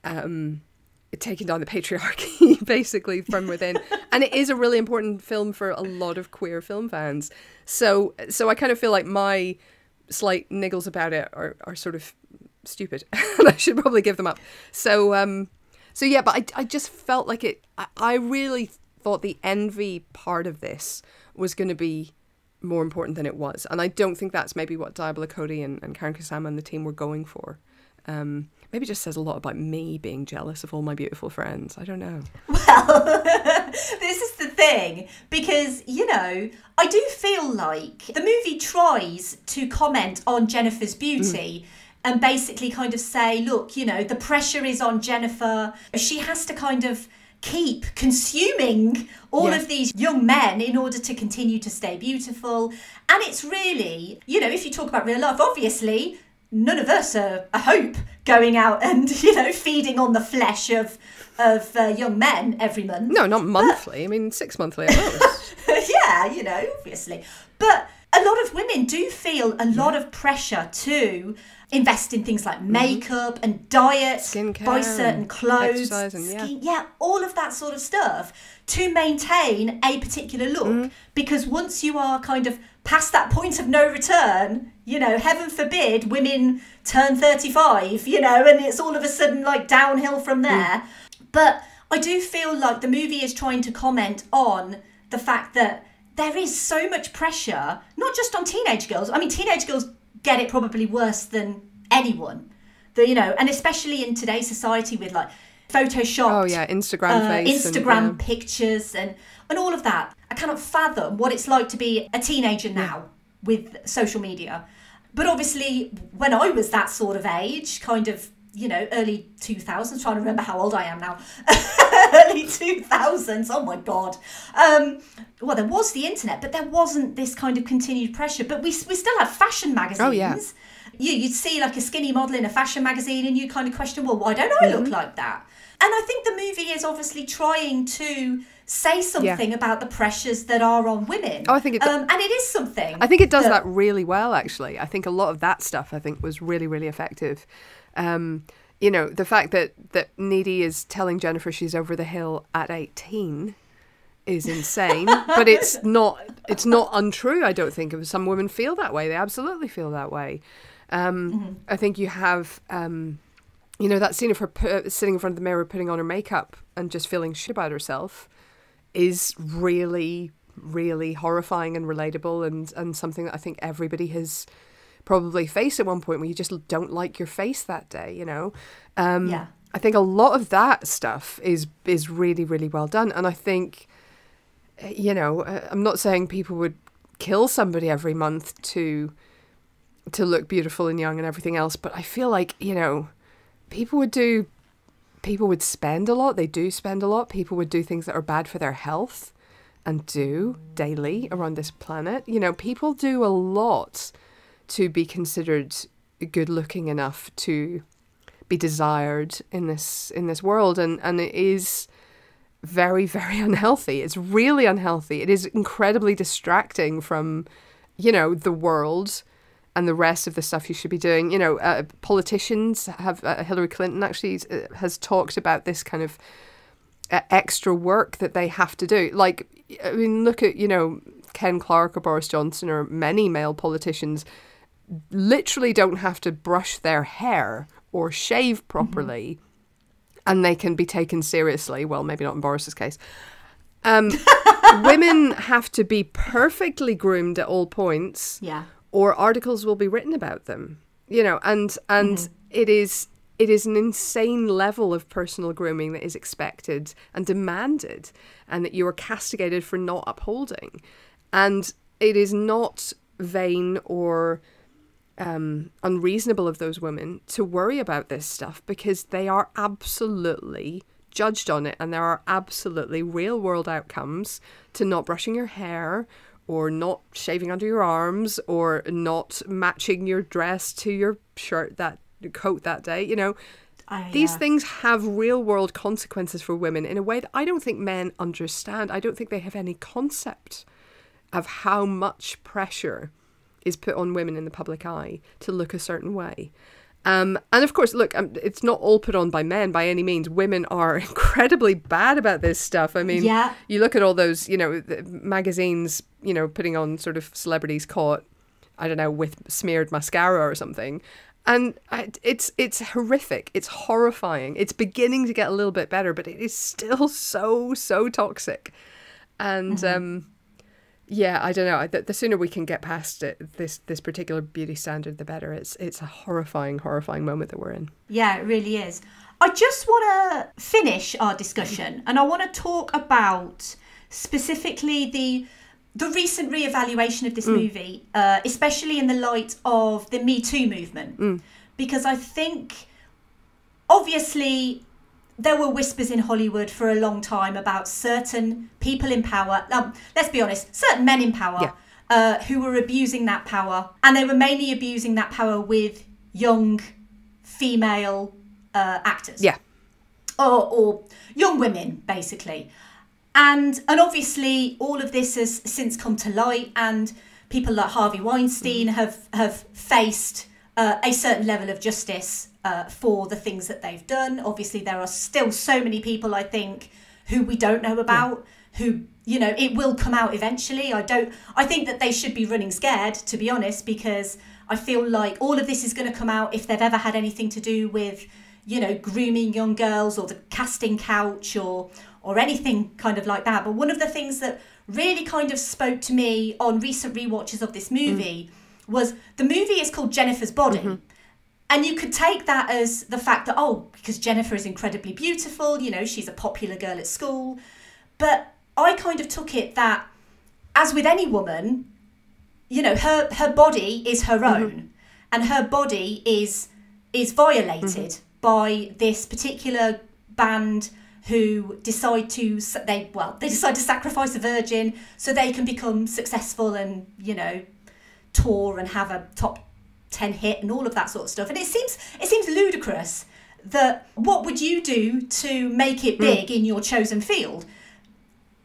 taking down the patriarchy, basically, from within. And it is a really important film for a lot of queer film fans. So I kind of feel like my slight niggles about it are sort of stupid, and I should probably give them up. So yeah, but I just felt like it. I really thought the envy part of this was going to be more important than it was, and I don't think that's maybe what Diablo Cody and Karyn Kusama and the team were going for. Maybe it just says a lot about me being jealous of all my beautiful friends. I don't know. Well, this is the thing, because, you know, I do feel like the movie tries to comment on Jennifer's beauty. And basically kind of say, look, you know, the pressure is on Jennifer. She has to kind of keep consuming all of these young men in order to continue to stay beautiful. And it's really, you know, if you talk about real life, obviously, none of us are, I hope, going out and, you know, feeding on the flesh of young men every month. No, not monthly. I mean, 6 monthly at most. Yeah, you know, obviously. But a lot of women do feel a lot of pressure to invest in things like makeup and diet, skincare, buy certain clothes, and all of that sort of stuff to maintain a particular look. Because once you are kind of past that point of no return, you know, heaven forbid women turn 35, you know, and it's all of a sudden like downhill from there. But I do feel like the movie is trying to comment on the fact that there is so much pressure, not just on teenage girls. I mean, teenage girls get it probably worse than anyone. You know, and especially in today's society with like Photoshopped, Instagram pictures and all of that. I cannot fathom what it's like to be a teenager now with social media. But obviously, when I was that sort of age, kind of, you know, early 2000s, trying to remember how old I am now. Early 2000s, oh my God. Well, there was the internet, but there wasn't this kind of continued pressure. But we still had fashion magazines. Oh, yeah. You'd see like a skinny model in a fashion magazine and you kind of question, well, why don't I look like that? And I think the movie is obviously trying to say something about the pressures that are on women. Oh, I think it does. And it is something. I think it does that really well, actually. I think a lot of that stuff, I think, was really, really effective. You know, the fact that Needy is telling Jennifer she's over the hill at 18 is insane, but it's not untrue, I don't think. Some women feel that way. They absolutely feel that way. I think you have, you know, that scene of her sitting in front of the mirror, putting on her makeup and just feeling shit about herself is really, really horrifying and relatable and something that I think everybody has probably faced at one point, where you just don't like your face that day, you know? I think a lot of that stuff is really, really well done. And I think, you know, I'm not saying people would kill somebody every month to look beautiful and young and everything else, but I feel like, you know, people would spend a lot. They do spend a lot. People would do things that are bad for their health and do daily around this planet. You know, people do a lot to be considered good looking enough to be desired in this world, and it is very, very unhealthy. It's really unhealthy. It is incredibly distracting from, you know, the world and the rest of the stuff you should be doing. You know, politicians have, Hillary Clinton actually has talked about this kind of extra work that they have to do. Like, I mean, look at, you know, Ken Clarke or Boris Johnson or many male politicians literally don't have to brush their hair or shave properly and they can be taken seriously. Well, maybe not in Boris's case. Women have to be perfectly groomed at all points, or articles will be written about them. You know, and it is an insane level of personal grooming that is expected and demanded, and that you are castigated for not upholding. And it is not vain or unreasonable of those women to worry about this stuff, because they are absolutely judged on it, and there are absolutely real world outcomes to not brushing your hair, or not shaving under your arms, or not matching your dress to your coat that day. You know, these things have real world consequences for women in a way that I don't think men understand. I don't think they have any concept of how much pressure is put on women in the public eye to look a certain way. And of course, look, it's not all put on by men by any means. Women are incredibly bad about this stuff. I mean, you look at all those, you know, the magazines, you know, putting on sort of celebrities caught, I don't know, with smeared mascara or something. And it's horrific. It's horrifying. It's beginning to get a little bit better, but it is still so toxic. And yeah, I don't know. The sooner we can get past this particular beauty standard, the better. It's a horrifying moment that we're in. Yeah, it really is. I just want to finish our discussion, and I want to talk about specifically the recent reevaluation of this movie, especially in the light of the Me Too movement, because I think obviously there were whispers in Hollywood for a long time about certain people in power, let's be honest, certain men in power who were abusing that power. And they were mainly abusing that power with young female actors. Yeah. Or young women, basically. And obviously all of this has since come to light, and people like Harvey Weinstein have faced a certain level of justice for the things that they've done. Obviously, there are still so many people, I think, who we don't know about, who, you know, it will come out eventually. I think that they should be running scared, to be honest, because I feel like all of this is going to come out if they've ever had anything to do with, you know, grooming young girls or the casting couch or anything kind of like that. But one of the things that really kind of spoke to me on recent rewatches of this movie was the movie is called Jennifer's Body. And you could take that as the fact that, because Jennifer is incredibly beautiful, you know, she's a popular girl at school. But I kind of took it that, as with any woman, you know, her body is her own. And her body is violated by this particular band who decide to sacrifice a virgin so they can become successful and, you know, tour and have a top 10 hit and all of that sort of stuff. And it seems ludicrous that what would you do to make it big in your chosen field?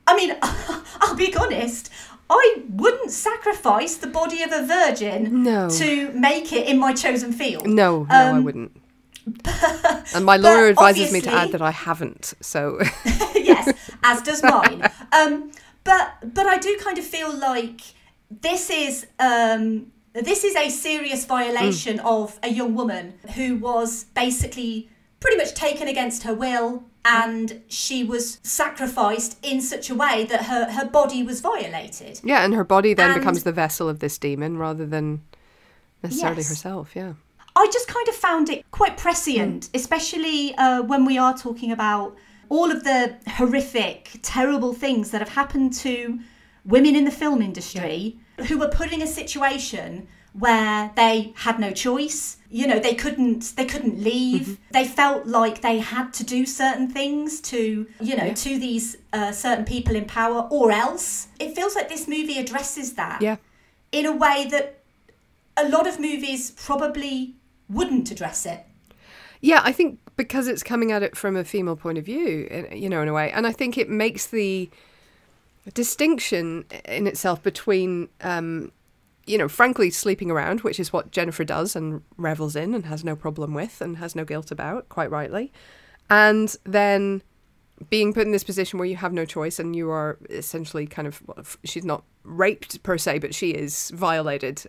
I mean, I'll be honest, I wouldn't sacrifice the body of a virgin to make it in my chosen field. No, I wouldn't. And my lawyer advises me to add that I haven't, so... Yes, as does mine. But I do kind of feel like this is a serious violation of a young woman who was basically pretty much taken against her will, and she was sacrificed in such a way that her body was violated. Yeah, and her body then becomes the vessel of this demon rather than necessarily herself, I just kind of found it quite prescient, especially when we are talking about all of the horrific, terrible things that have happened to women in the film industry who were put in a situation where they had no choice. You know, they couldn't leave. They felt like they had to do certain things to, you know, to these certain people in power, or else. It feels like this movie addresses that in a way that a lot of movies probably wouldn't address it. Yeah, I think because it's coming at it from a female point of view, you know, in a way. And I think it makes the distinction in itself between, you know, frankly, sleeping around, which is what Jennifer does and revels in and has no problem with and has no guilt about, quite rightly. And then being put in this position where you have no choice and you are essentially kind of, well, she's not raped per se, but she is violated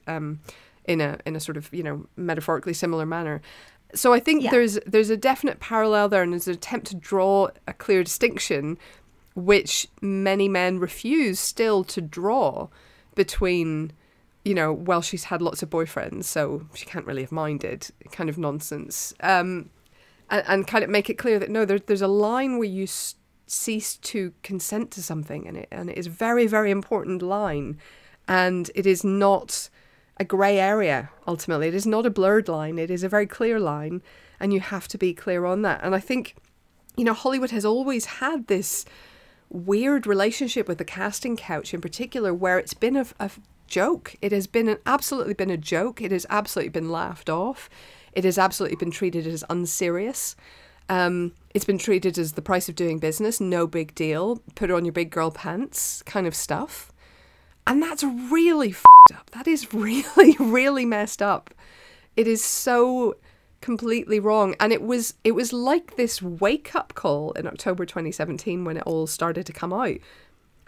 in a sort of, you know, metaphorically similar manner. So I think Yeah. there's a definite parallel there, and there's an attempt to draw a clear distinction, which many men refuse still to draw between, you know, well, she's had lots of boyfriends, so she can't really have minded, kind of nonsense. And kind of make it clear that no, there's a line where you cease to consent to something, and it is a very, very important line, and it is not a grey area. Ultimately, it is not a blurred line. It is a very clear line, and you have to be clear on that. And I think, you know, Hollywood has always had this weird relationship with the casting couch in particular, where it's been a joke. It has been absolutely been a joke. It has absolutely been laughed off. It has absolutely been treated as unserious. It's been treated as the price of doing business, no big deal, put on your big girl pants kind of stuff. And that's really f***ed up. That is really, really messed up. It is so completely wrong. And it was like this wake-up call in October 2017 when it all started to come out,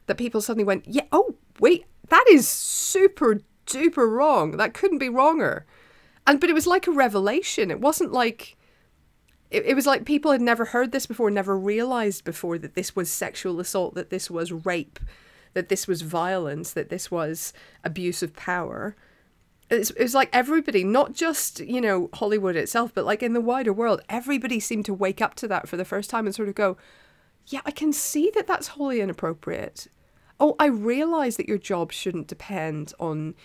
that people suddenly went, yeah, oh, wait, that is super duper wrong. That couldn't be wronger. But it was like a revelation. It wasn't like... It was like people had never heard this before, never realised before that this was sexual assault, that this was rape, that this was violence, that this was abuse of power. It was like everybody, not just, you know, Hollywood itself, but like in the wider world, everybody seemed to wake up to that for the first time and sort of go, yeah, I can see that that's wholly inappropriate. Oh, I realise that your job shouldn't depend on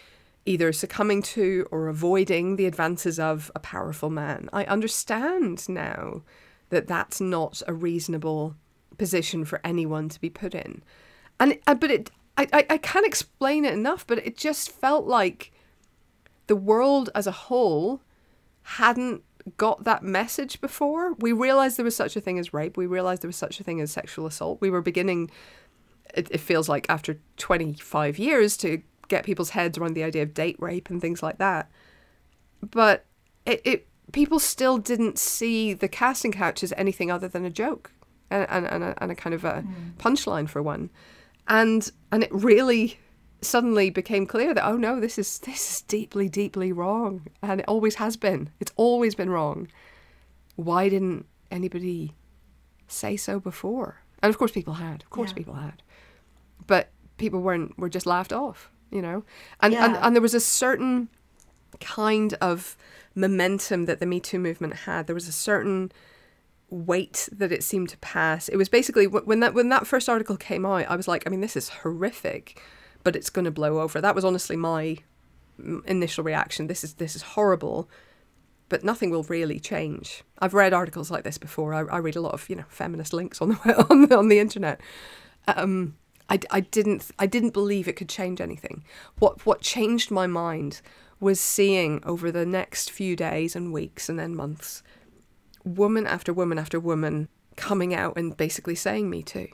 either succumbing to or avoiding the advances of a powerful man. I understand now that that's not a reasonable position for anyone to be put in. But I can't explain it enough, but it just felt like the world as a whole hadn't got that message before. We realised there was such a thing as rape. We realised there was such a thing as sexual assault. We were beginning, it feels like after 25 years, to get people's heads around the idea of date rape and things like that. But people still didn't see the casting couch as anything other than a joke and a kind of a punchline for one. And it really suddenly became clear that, oh no, this is deeply, deeply wrong. And it always has been. It's always been wrong. Why didn't anybody say so before? And of course people had. Of course people had. But people were just laughed off, you know? And there was a certain kind of momentum that the Me Too movement had. There was a certain weight that it seemed to pass. It was basically, when that first article came out, I was like, I mean, this is horrific, but it's going to blow over. That was honestly my initial reaction. This is horrible, but nothing will really change. I've read articles like this before. I read a lot of, you know, feminist links on the internet. I didn't believe it could change anything. What changed my mind was seeing over the next few days and weeks and then months, woman after woman after woman coming out and basically saying Me Too.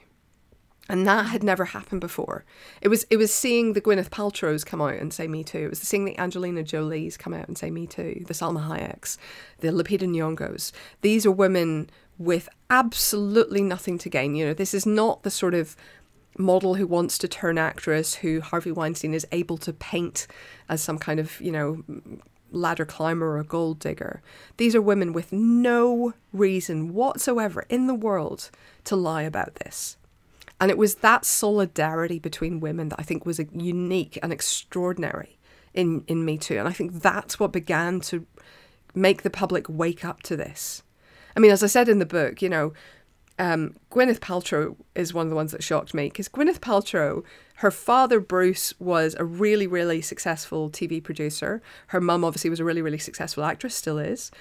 And that had never happened before. It was seeing the Gwyneth Paltrows come out and say Me Too. It was seeing the Angelina Jolies come out and say Me Too. The Salma Hayeks, the Lupita Nyong'os. These are women with absolutely nothing to gain. You know, this is not the sort of model who wants to turn actress who Harvey Weinstein is able to paint as some kind of, you know, ladder climber or a gold digger. These are women with no reason whatsoever in the world to lie about this. And it was that solidarity between women that I think was unique and extraordinary in Me Too. And I think that's what began to make the public wake up to this. I mean, as I said in the book, you know, Gwyneth Paltrow is one of the ones that shocked me, because Gwyneth Paltrow, her father Bruce was a really, really successful TV producer. Her mum obviously was a really, really successful actress, still is.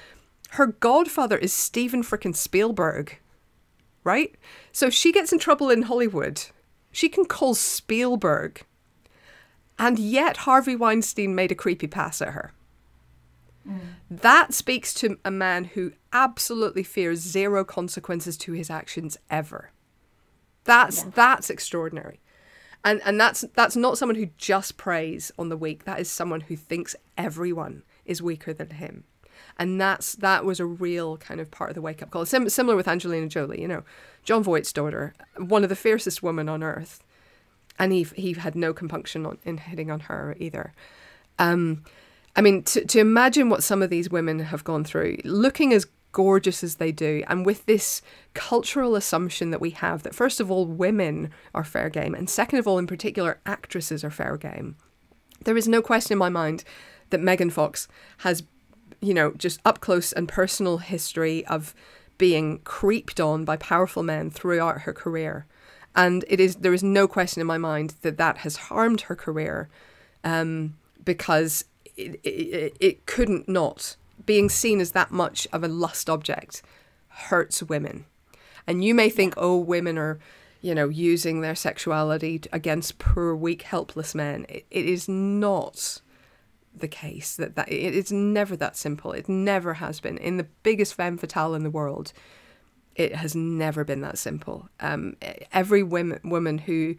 Her godfather is Steven frickin' Spielberg, right? So she gets in trouble in Hollywood. She can call Spielberg. And yet Harvey Weinstein made a creepy pass at her. That speaks to a man who absolutely fears zero consequences to his actions ever. That's extraordinary. And that's not someone who just preys on the weak. That is someone who thinks everyone is weaker than him. And that was a real kind of part of the wake-up call. Similar with Angelina Jolie, you know. Jon Voight's daughter, one of the fiercest women on earth. And he had no compunction in hitting on her either. I mean, to imagine what some of these women have gone through, looking as gorgeous as they do, and with this cultural assumption that we have that, first of all, women are fair game, and second of all, in particular, actresses are fair game. There is no question in my mind that Megan Fox has, just up close and personal history of being creeped on by powerful men throughout her career. And there is no question in my mind that has harmed her career, because it couldn't not. Being seen as that much of a lust object hurts women. And you may think, oh, women are, using their sexuality against poor, weak, helpless men. It is not the case. It's never that simple. It never has been. In the biggest femme fatale in the world, it has never been that simple. Every woman who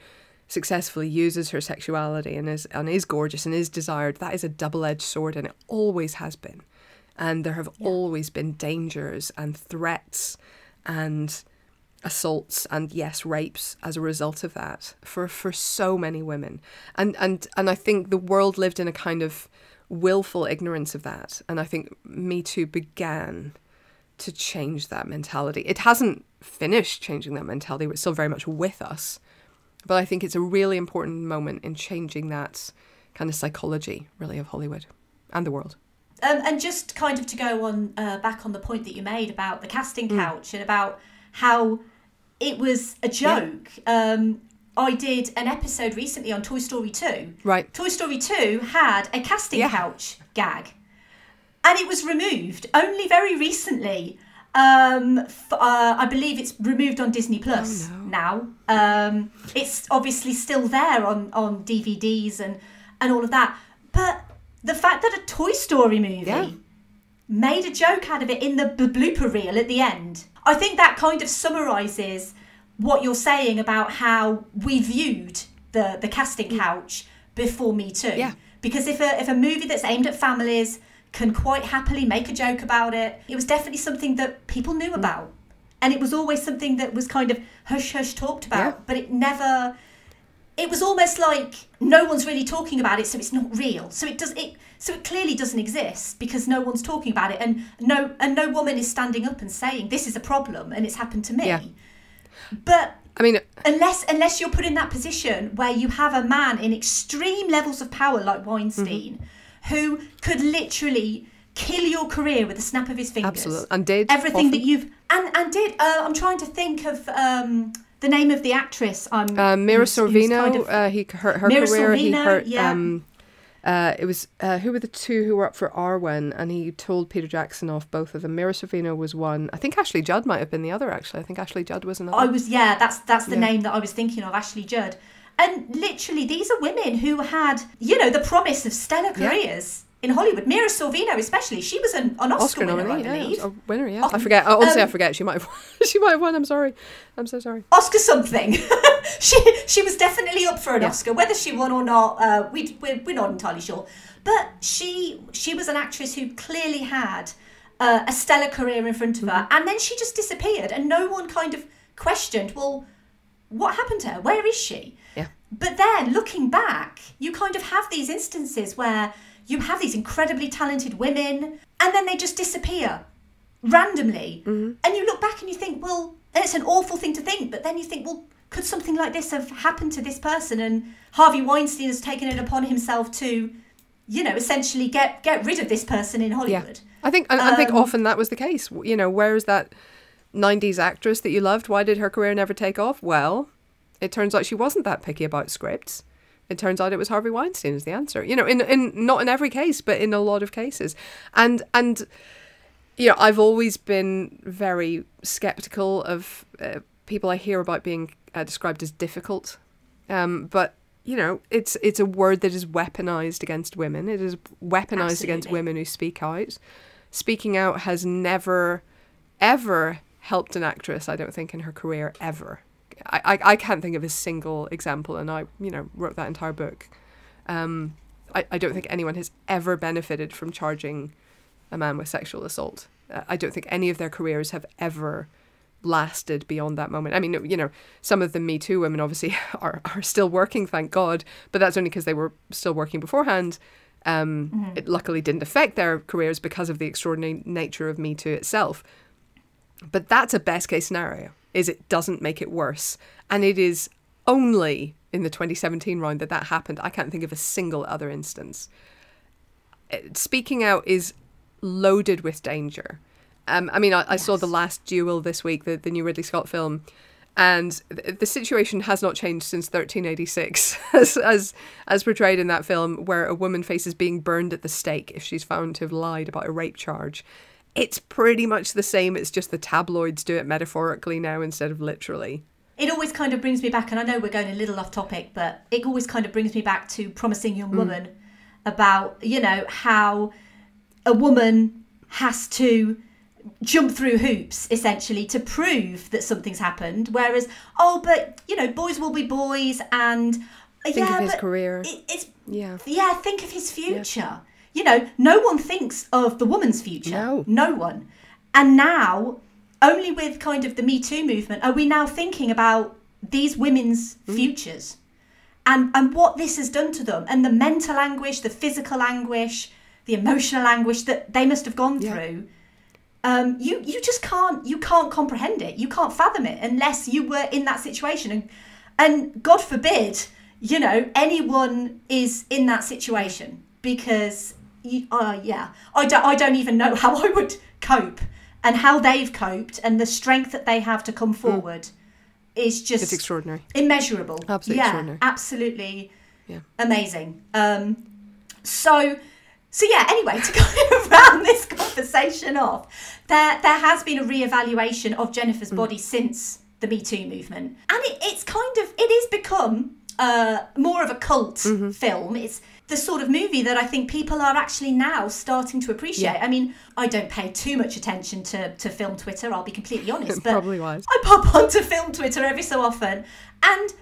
successfully uses her sexuality and is gorgeous and is desired, that is a double-edged sword, and it always has been. And there have always been dangers and threats and assaults and, yes, rapes as a result of that for so many women. And I think the world lived in a kind of willful ignorance of that. And I think Me Too began to change that mentality. It hasn't finished changing that mentality. It's still very much with us. But I think it's a really important moment in changing that kind of psychology, really, of Hollywood and the world. And just kind of to go on back on the point that you made about the casting couch and about how it was a joke. Yeah. I did an episode recently on Toy Story 2. Right. Toy Story 2 had a casting couch gag. And it was removed only very recently. I believe it's removed on Disney Plus now. It's obviously still there on DVDs and all of that. But the fact that a Toy Story movie made a joke out of it in the blooper reel at the end, I think that kind of summarises what you're saying about how we viewed the casting couch before Me Too. Yeah. Because if a movie that's aimed at families can quite happily make a joke about it, it was definitely something that people knew about. And it was always something that was kind of hush-hush talked about, but it was almost like no one's really talking about it, so it's not real. So it clearly doesn't exist because no one's talking about it, and no woman is standing up and saying this is a problem and it's happened to me. Yeah. But I mean, unless you're put in that position where you have a man in extreme levels of power like Weinstein, who could literally kill your career with a snap of his fingers. Absolutely, and did everything often. That you've and did. I'm trying to think of the name of the actress. Mira Sorvino. Her Mira career. Sorvino, he hurt. It was who were the two who were up for Arwen, and he told Peter Jackson off, both of them. Mira Sorvino was one. I think Ashley Judd might have been the other. Actually, I think Ashley Judd was another. That's the name that I was thinking of, Ashley Judd. And literally, these are women who had, the promise of stellar careers in Hollywood. Mira Sorvino, especially, she was an Oscar winner, I believe. A winner, yeah. I forget. Honestly, I forget. She might have won. I'm sorry. I'm so sorry. Oscar something. she was definitely up for an Oscar. Whether she won or not, we're not entirely sure. But she was an actress who clearly had a stellar career in front of her, and then she just disappeared, and no one kind of questioned, well, what happened to her? Where is she? Yeah. But then, looking back, you kind of have these instances where you have these incredibly talented women, and then they just disappear randomly. Mm-hmm. And you look back and you think, well, it's an awful thing to think, but then you think, well, could something like this have happened to this person? And Harvey Weinstein has taken it upon himself to, essentially get rid of this person in Hollywood. Yeah. I think often that was the case. Where is that 90s actress that you loved? Why did her career never take off? Well, it turns out she wasn't that picky about scripts. It turns out it was Harvey Weinstein is the answer. In not in every case, but in a lot of cases. And I've always been very skeptical of people I hear about being described as difficult. But it's a word that is weaponized against women. It is weaponized against women who speak out. Speaking out has never, ever helped an actress, I don't think, in her career, ever. I can't think of a single example, and I wrote that entire book. I don't think anyone has ever benefited from charging a man with sexual assault. I don't think any of their careers have ever lasted beyond that moment. I mean, some of the Me Too women obviously are still working, thank God, but that's only because they were still working beforehand. It luckily didn't affect their careers because of the extraordinary nature of Me Too itself. But that's a best case scenario, is it doesn't make it worse. And it is only in the 2017 round that happened. I can't think of a single other instance. Speaking out is loaded with danger. I saw The Last Duel this week, the new Ridley Scott film, and the situation has not changed since 1386, as portrayed in that film, where a woman faces being burned at the stake if she's found to have lied about a rape charge. It's pretty much the same. It's just the tabloids do it metaphorically now instead of literally. It always kind of brings me back, and I know we're going a little off topic, but it always kind of brings me back to Promising Young Woman, about, how a woman has to jump through hoops, essentially, to prove that something's happened. Whereas, boys will be boys, and think of his career. Think of his future. Yeah. No one thinks of the woman's future. No one. And now, only with kind of the Me Too movement, are we now thinking about these women's futures and what this has done to them, and the mental anguish, the physical anguish, the emotional anguish that they must have gone through. You just can't comprehend it. You can't fathom it unless you were in that situation. And God forbid, anyone is in that situation, because I don't even know how I would cope, and how they've coped, and the strength that they have to come forward is just, it's extraordinary, immeasurable. Absolutely extraordinary. Absolutely amazing. So anyway, to kind of round this conversation off, there has been a re-evaluation of Jennifer's body since the Me Too movement, and it is become more of a cult film. It's the sort of movie that I think people are actually now starting to appreciate. Yeah. I mean, I don't pay too much attention to film Twitter, I'll be completely honest, but probably wise. I pop onto film Twitter every so often, and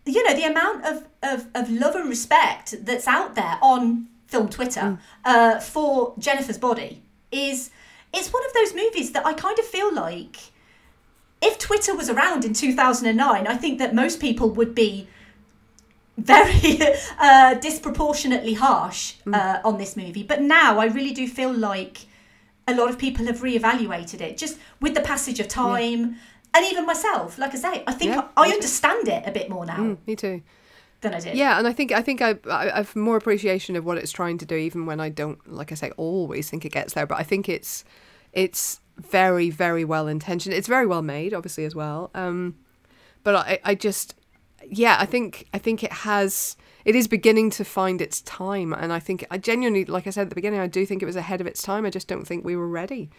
the amount of love and respect that's out there on film Twitter for Jennifer's Body it's one of those movies that I kind of feel like, if Twitter was around in 2009, I think that most people would be very disproportionately harsh on this movie. But now I really do feel like a lot of people have reevaluated it, just with the passage of time, and even myself. Like I say, I think I understand it a bit more now. Me too. Than I did. Yeah, and I think I've more appreciation of what it's trying to do, even when I don't, like I say, always think it gets there. But I think it's very, very well intentioned. It's very well made, obviously, as well. But I think it is beginning to find its time, and I genuinely, like I said at the beginning, I do think it was ahead of its time. I just don't think we were ready,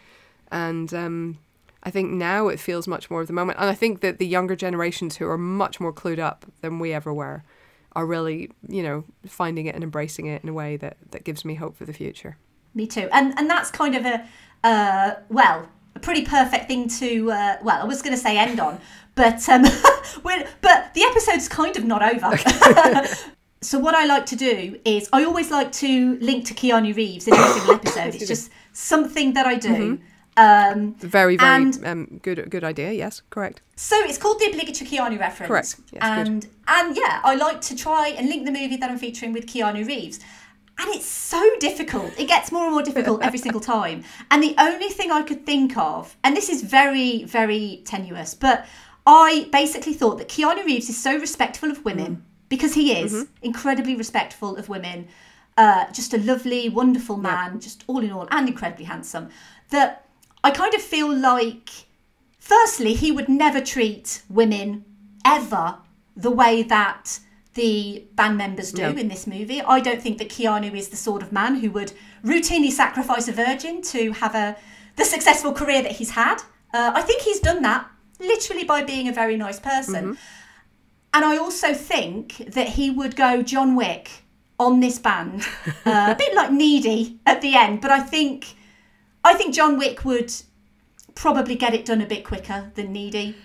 and I think now it feels much more of the moment. And I think that the younger generations, who are much more clued up than we ever were, are really, finding it and embracing it in a way that gives me hope for the future. Me too. And that's kind of a pretty perfect thing to, I was going to say end on, but but the episode's kind of not over. So what I like to do is, I always like to link to Keanu Reeves in every single episode. It's just something that I do. Very, very good idea. Yes, correct. So it's called the obligatory Keanu reference. Correct. Yes, good. And I like to try and link the movie that I'm featuring with Keanu Reeves. And it's so difficult. It gets more and more difficult every single time. And the only thing I could think of, and this is very, very tenuous, but I basically thought that Keanu Reeves is so respectful of women, because he is incredibly respectful of women, just a lovely, wonderful man, just all in all, and incredibly handsome, that I kind of feel like, firstly, he would never treat women ever the way that the band members do in this movie. I don't think that Keanu is the sort of man who would routinely sacrifice a virgin to have the successful career that he's had. I think he's done that literally by being a very nice person. And I also think that he would go John Wick on this band, a bit like Needy at the end, but I think John Wick would probably get it done a bit quicker than Needy.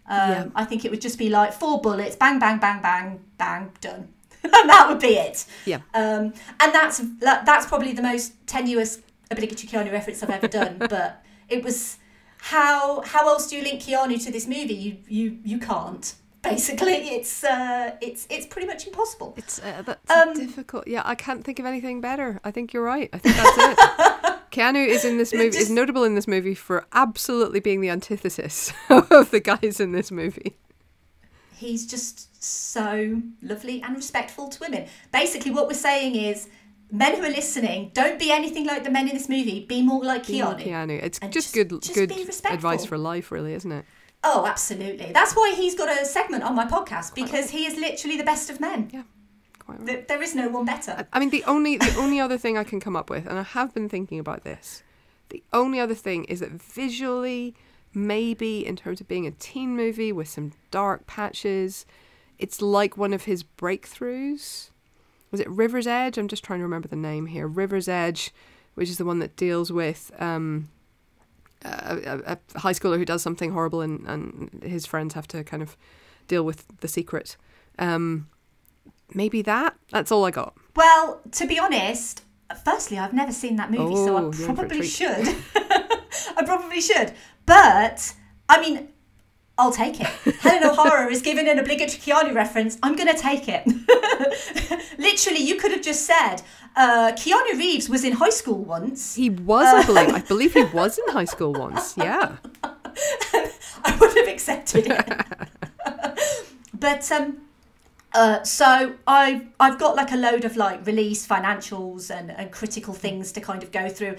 I think it would just be like 4 bullets, bang, bang, bang, bang, bang, done. And that would be it. Yeah. And that's probably the most tenuous obligatory Keanu reference I've ever done. But it was, how else do you link Keanu to this movie? You can't. Basically, it's pretty much impossible. It's that's difficult. Yeah, I can't think of anything better. I think you're right. I think that's it. Keanu is in this movie is notable in this movie for absolutely being the antithesis of the guys in this movie. He's just so lovely and respectful to women. Basically, what we're saying is, men who are listening, don't be anything like the men in this movie. Be more like Keanu. It's And just be good respectful. advice for life, really, isn't it? Oh, absolutely. That's why he's got a segment on my podcast, because he is literally the best of men. Yeah, quite right. There is no one better. I mean, the only other thing I can come up with, and I have been thinking about this, the only other thing is that visually, maybe in terms of being a teen movie with some dark patches, it's like one of his breakthroughs. Was it River's Edge? I'm just trying to remember the name here. River's Edge, which is the one that deals with a high schooler who does something horrible and his friends have to kind of deal with the secret. Maybe that's all I got. Well, to be honest, firstly, I've never seen that movie, so I probably should. I probably should. But, I mean, I'll take it. Helen O'Hara is giving an obligatory Keanu reference. I'm going to take it. Literally, you could have just said, Keanu Reeves was in high school once. He was, I believe he was in high school once, yeah. I would have accepted it. But, so I've got like a load of like release financials and critical things to kind of go through.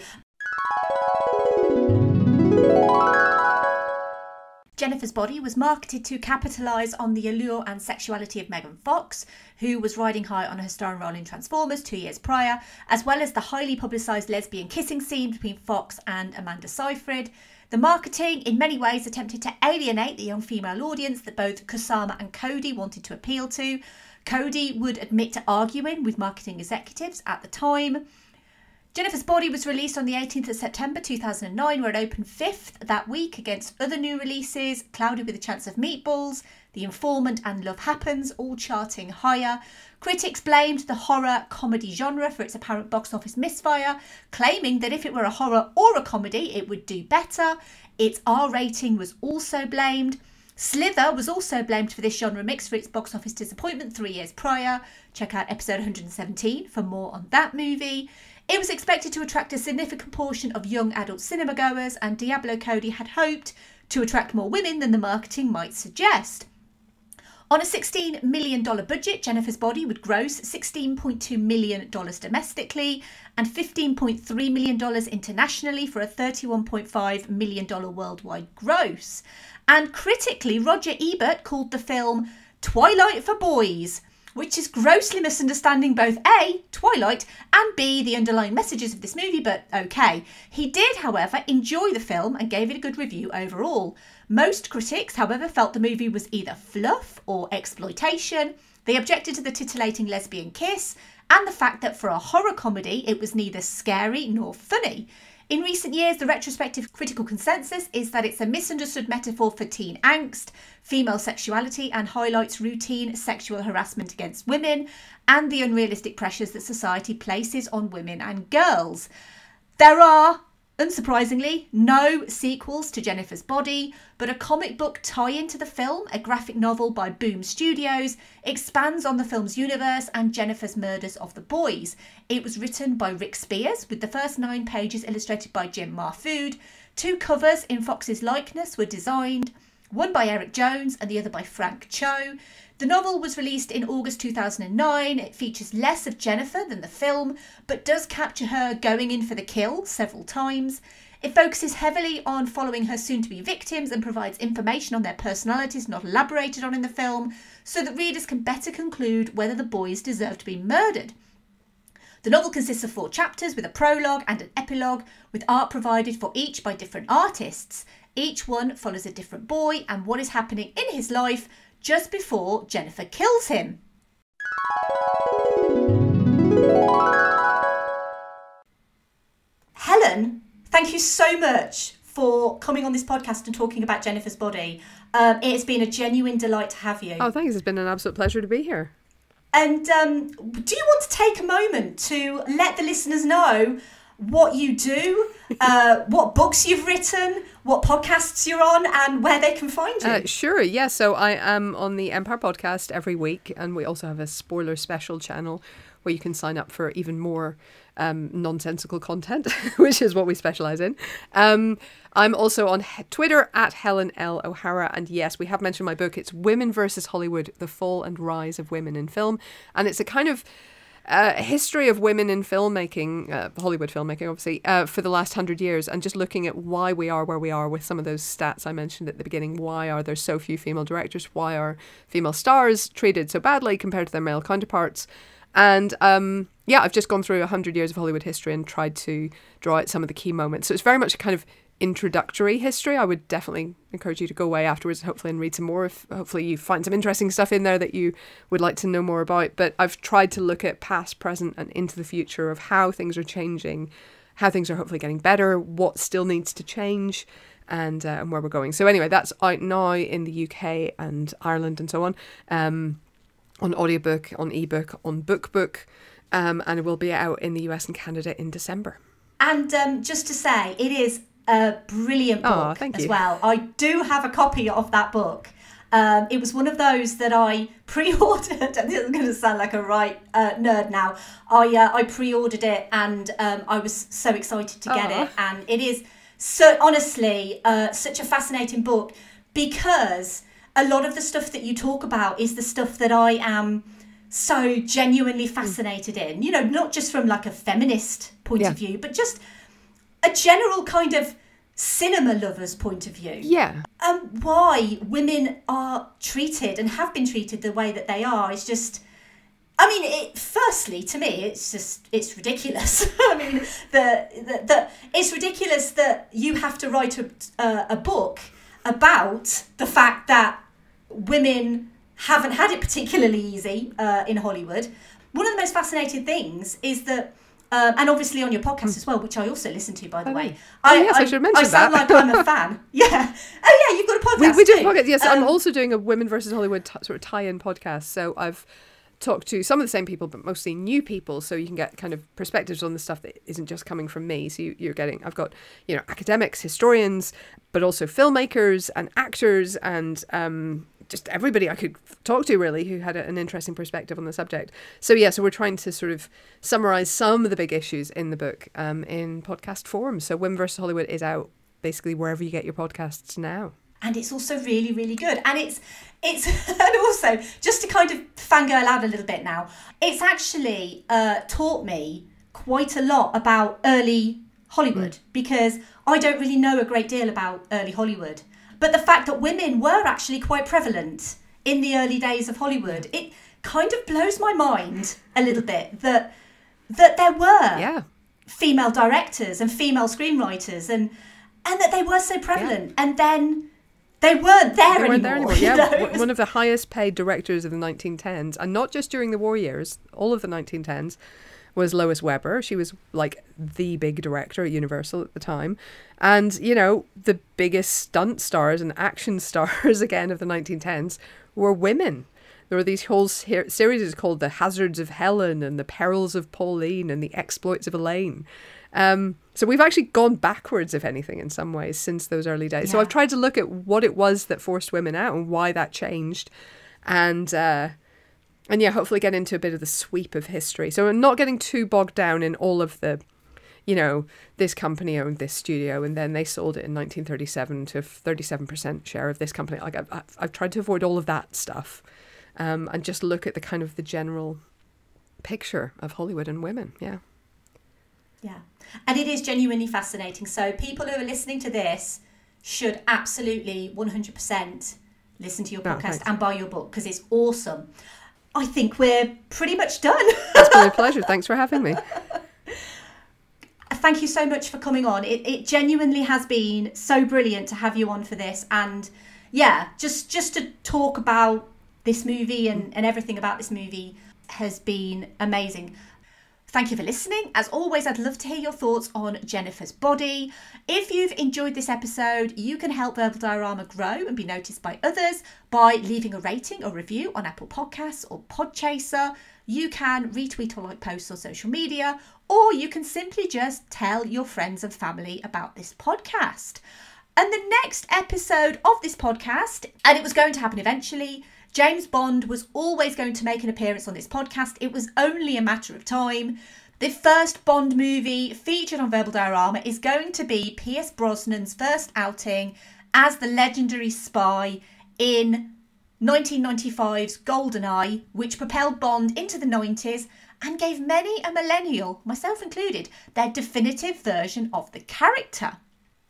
Jennifer's Body was marketed to capitalise on the allure and sexuality of Megan Fox, who was riding high on her starring role in Transformers 2 years prior, as well as the highly publicised lesbian kissing scene between Fox and Amanda Seyfried. The marketing, in many ways, attempted to alienate the young female audience that both Kusama and Cody wanted to appeal to. Cody would admit to arguing with marketing executives at the time. Jennifer's Body was released on the 18th of September 2009, where it opened 5th that week against other new releases, Clouded with a Chance of Meatballs, The Informant and Love Happens, all charting higher. Critics blamed the horror comedy genre for its apparent box office misfire, claiming that if it were a horror or a comedy, it would do better. Its R rating was also blamed. Slither was also blamed for this genre mix for its box office disappointment 3 years prior. Check out episode 117 for more on that movie. It was expected to attract a significant portion of young adult cinema goers, and Diablo Cody had hoped to attract more women than the marketing might suggest. On a $16 million budget, Jennifer's Body would gross $16.2 million domestically and $15.3 million internationally for a $31.5 million worldwide gross. And critically, Roger Ebert called the film Twilight for Boys, which is grossly misunderstanding both A, Twilight, and B, the underlying messages of this movie, but okay. He did, however, enjoy the film and gave it a good review overall. Most critics, however, felt the movie was either fluff or exploitation. They objected to the titillating lesbian kiss and the fact that for a horror comedy, it was neither scary nor funny. In recent years, the retrospective critical consensus is that it's a misunderstood metaphor for teen angst, female sexuality, and highlights routine sexual harassment against women and the unrealistic pressures that society places on women and girls. There are, unsurprisingly, no sequels to Jennifer's Body, but a comic book tie-in to the film, a graphic novel by Boom Studios, expands on the film's universe and Jennifer's murders of the boys. It was written by Rick Spears, with the first 9 pages illustrated by Jim Marfood. 2 covers in Fox's likeness were designed, one by Eric Jones and the other by Frank Cho. The novel was released in August 2009. It features less of Jennifer than the film, but does capture her going in for the kill several times. It focuses heavily on following her soon-to-be victims and provides information on their personalities not elaborated on in the film, so that readers can better conclude whether the boys deserve to be murdered. The novel consists of 4 chapters with a prologue and an epilogue, with art provided for each by different artists. Each one follows a different boy and what is happening in his life just before Jennifer kills him. Helen, thank you so much for coming on this podcast and talking about Jennifer's Body. It has been a genuine delight to have you. Oh, thanks. It's been an absolute pleasure to be here. And do you want to take a moment to let the listeners know what you do, what books you've written, what podcasts you're on, and where they can find you. Sure, yeah. So I am on the Empire podcast every week, and we also have a spoiler special channel where you can sign up for even more nonsensical content, which is what we specialize in. I'm also on Twitter at Helen L. O'Hara. And yes, we have mentioned my book. It's Women versus Hollywood, The Fall and Rise of Women in Film. And it's a kind of history of women in filmmaking, Hollywood filmmaking, obviously, for the last 100 years, and just looking at why we are where we are with some of those stats I mentioned at the beginning. Why are there so few female directors? Why are female stars treated so badly compared to their male counterparts? And yeah, I've just gone through 100 years of Hollywood history and tried to draw out some of the key moments. So it's very much a kind of introductory history. I would definitely encourage you to go away afterwards, hopefully, and read some more. Hopefully you find some interesting stuff in there that you would like to know more about. But I've tried to look at past, present, and into the future of how things are changing, how things are hopefully getting better, what still needs to change, and where we're going. So anyway, that's out now in the UK and Ireland and so on audiobook, on ebook, on bookbook, and it will be out in the US and Canada in December. And just to say, it is a brilliant book as well. I do have a copy of that book. It was one of those that I pre-ordered, and this is going to sound like a right nerd now. I pre-ordered it, and I was so excited to get it. And it is, so honestly, such a fascinating book, because a lot of the stuff that you talk about is the stuff that I am so genuinely fascinated in. You know, not just from like a feminist point of view, but just a general kind of cinema lover's point of view. Yeah. Why women are treated and have been treated the way that they are is just, I mean, firstly, to me, it's ridiculous. I mean, it's ridiculous that you have to write a book about the fact that women haven't had it particularly easy in Hollywood. One of the most fascinating things is that, and obviously on your podcast as well, which I also listen to, by the way. I should mention that. I sound like I'm a fan. Yeah. Oh yeah, you've got a podcast. We do a podcast. Yes, I'm also doing a Women versus Hollywood sort of tie-in podcast. So I've talked to some of the same people, but mostly new people, so you can get kind of perspectives on the stuff that isn't just coming from me. So you're getting, I've got, you know, academics, historians, but also filmmakers and actors and just everybody I could talk to, really, who had an interesting perspective on the subject. So yeah, so we're trying to sort of summarize some of the big issues in the book in podcast form. So Women vs. Hollywood is out basically wherever you get your podcasts now. And it's also really, really good. And it's and also, just to kind of fangirl out a little bit now, it's actually taught me quite a lot about early Hollywood, because I don't really know a great deal about early Hollywood. But the fact that women were actually quite prevalent in the early days of Hollywood, it kind of blows my mind a little bit that there were female directors and female screenwriters and that they were so prevalent. And then they weren't there anymore. Yeah, one of the highest paid directors of the 1910s, and not just during the war years, all of the 1910s, was Lois Weber. She was like the big director at Universal at the time. And, you know, the biggest stunt stars and action stars, again, of the 1910s were women. There were these whole series called The Hazards of Helen and The Perils of Pauline and The Exploits of Elaine. So we've actually gone backwards, if anything, in some ways since those early days. Yeah. So I've tried to look at what it was that forced women out and why that changed. And yeah, hopefully get into a bit of the sweep of history. So I'm not getting too bogged down in all of the, you know, this company owned this studio and then they sold it in 1937 to a 37% share of this company. Like I've tried to avoid all of that stuff and just look at the kind of the general picture of Hollywood and women. Yeah. Yeah. And it is genuinely fascinating. So people who are listening to this should absolutely 100% listen to your podcast and buy your book, because it's awesome. I think we're pretty much done. It's been a pleasure. Thanks for having me. Thank you so much for coming on. It genuinely has been so brilliant to have you on for this. And yeah, just to talk about this movie and everything about this movie has been amazing. Thank you for listening. As always, I'd love to hear your thoughts on Jennifer's Body. If you've enjoyed this episode, you can help Verbal Diorama grow and be noticed by others by leaving a rating or review on Apple Podcasts or Podchaser. You can retweet or like posts on social media, or you can simply just tell your friends and family about this podcast. And the next episode of this podcast, and it was going to happen eventually, James Bond was always going to make an appearance on this podcast. It was only a matter of time. The first Bond movie featured on Verbal Diorama is going to be Pierce Brosnan's first outing as the legendary spy in 1995's GoldenEye, which propelled Bond into the 90s and gave many a millennial, myself included, their definitive version of the character.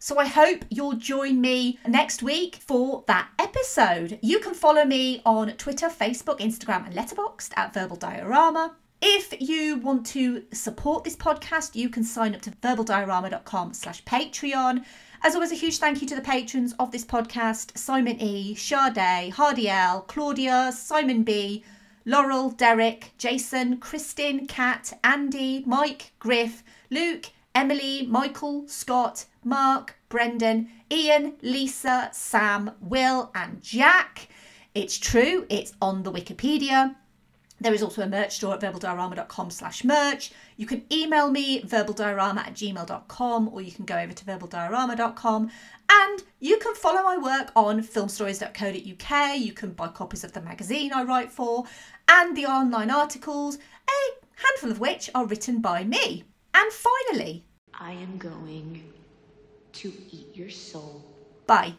So I hope you'll join me next week for that episode. You can follow me on Twitter, Facebook, Instagram and Letterboxd at Verbal Diorama. If you want to support this podcast, you can sign up to verbaldiorama.com/Patreon. As always, a huge thank you to the patrons of this podcast: Simon E, Sade, Hardy L, Claudia, Simon B, Laurel, Derek, Jason, Kristin, Kat, Andy, Mike, Griff, Luke, Emily, Michael, Scott, Mark, Brendan, Ian, Lisa, Sam, Will and Jack. It's true, it's on the Wikipedia. There is also a merch store at verbaldiorama.com/merch. You can email me verbaldiorama@gmail.com, or you can go over to verbaldiorama.com, and you can follow my work on filmstories.co.uk. You can buy copies of the magazine I write for and the online articles, a handful of which are written by me. And finally, I am going to eat your soul. bye.